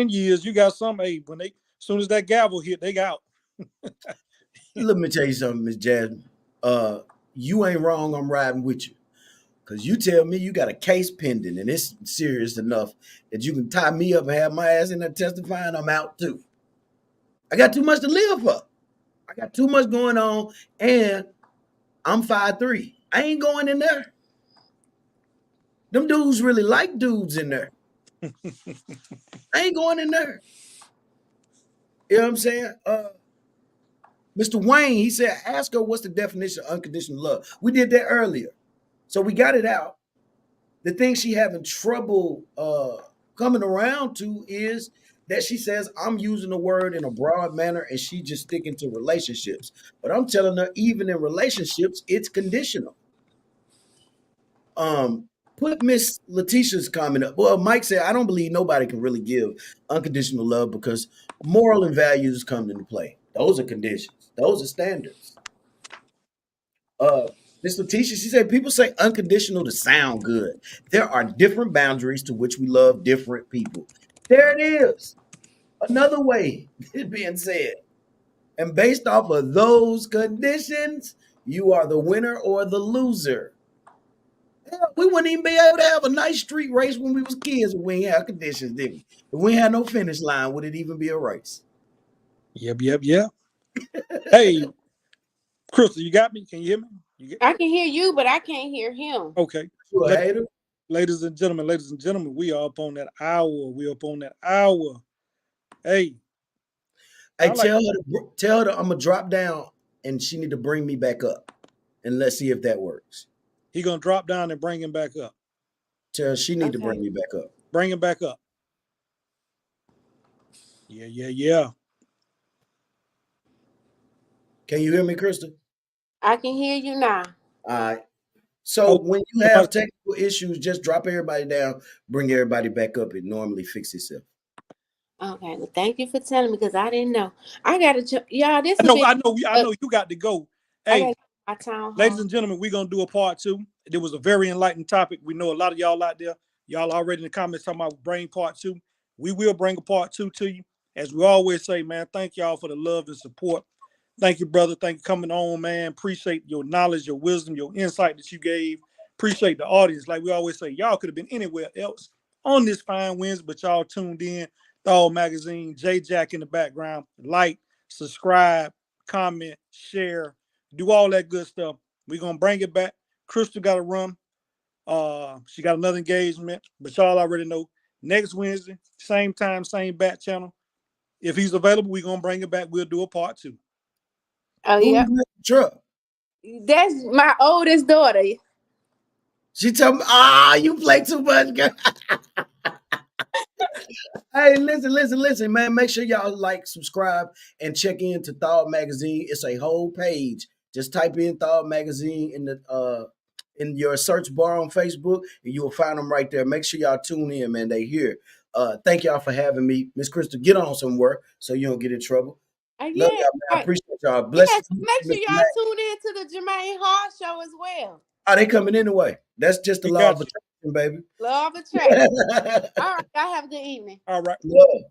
years, you got some when they as soon as that gavel hit, they got out. Let me tell you something, Miss Jasmine. You ain't wrong. I'm riding with you. Because you tell me you got a case pending and it's serious enough that you can tie me up and have my ass in there testifying, I'm out too. I got too much to live for. I got too much going on, and I'm 5'3". I ain't going in there. Them dudes really like dudes in there. I ain't going in there. You know what I'm saying? Mr. Wayne, he said, ask her what's the definition of unconditional love. We did that earlier. So we got it out. The thing she having trouble coming around to is that she says, I'm using the word in a broad manner and she just sticking to relationships. But I'm telling her, even in relationships, it's conditional. Put Miss Letitia's comment up. Well, Mike said, I don't believe nobody can really give unconditional love because moral and values come into play. Those are conditions. Those are standards. Miss Letitia, she said, people say unconditional to sound good. There are different boundaries to which we love different people. There it is. Another way is being said. And based off of those conditions, you are the winner or the loser. Hell, we wouldn't even be able to have a nice street race when we was kids if we ain't had conditions, did we? If we ain't had no finish line, would it even be a race? Yep. Hey, Crystal, you got me? Can you hear me? I can hear you, but I can't hear him. Okay. You a hater? Ladies and gentlemen, we are up on that hour. We up on that hour. Hey, tell her I'm gonna drop down and she need to bring me back up. And let's see if that works. He gonna drop down and bring him back up. Tell her she need to bring me back up. Bring him back up. Yeah. Can you hear me, Krista? I can hear you now. All right. So when you have technical issues, just drop everybody down, bring everybody back up. It normally fixes itself. Okay, well, thank you for telling me because I didn't know. I gotta, y'all. I know. You got to go. Hey, ladies and gentlemen, we're gonna do a part 2. It was a very enlightening topic. We know a lot of y'all out there. Y'all already in the comments talking about bring part 2. We will bring a part 2 to you. As we always say, man, thank y'all for the love and support. Thank you, brother. Thank you for coming on, man. Appreciate your knowledge, your wisdom, your insight that you gave. Appreciate the audience. Like we always say, y'all could have been anywhere else on this fine Wednesday, but y'all tuned in. Thawed Magazine, J Jack in the background. Like, subscribe, comment, share, do all that good stuff. We're going to bring it back. Crystal got to run. She got another engagement, but y'all already know. Next Wednesday, same time, same back channel. If he's available, we're going to bring it back. We'll do a part 2. Oh, yeah. Truck. That's my oldest daughter. She told me, you play too much, girl. Hey, listen, man. Make sure y'all like, subscribe, and check into Thawed Magazine. It's a whole page. Just type in Thawed Magazine in your search bar on Facebook, and you will find them right there. Make sure y'all tune in, man. They here. Thank y'all for having me. Miss Crystal, get on somewhere so you don't get in trouble. Love y'all, man. I appreciate y'all. Bless you. Make sure y'all tune in to the Jermaine Hall show as well. Oh, they coming anyway. That's just the law of attraction, baby. Law of attraction. All right, y'all have a good evening. All right. Love.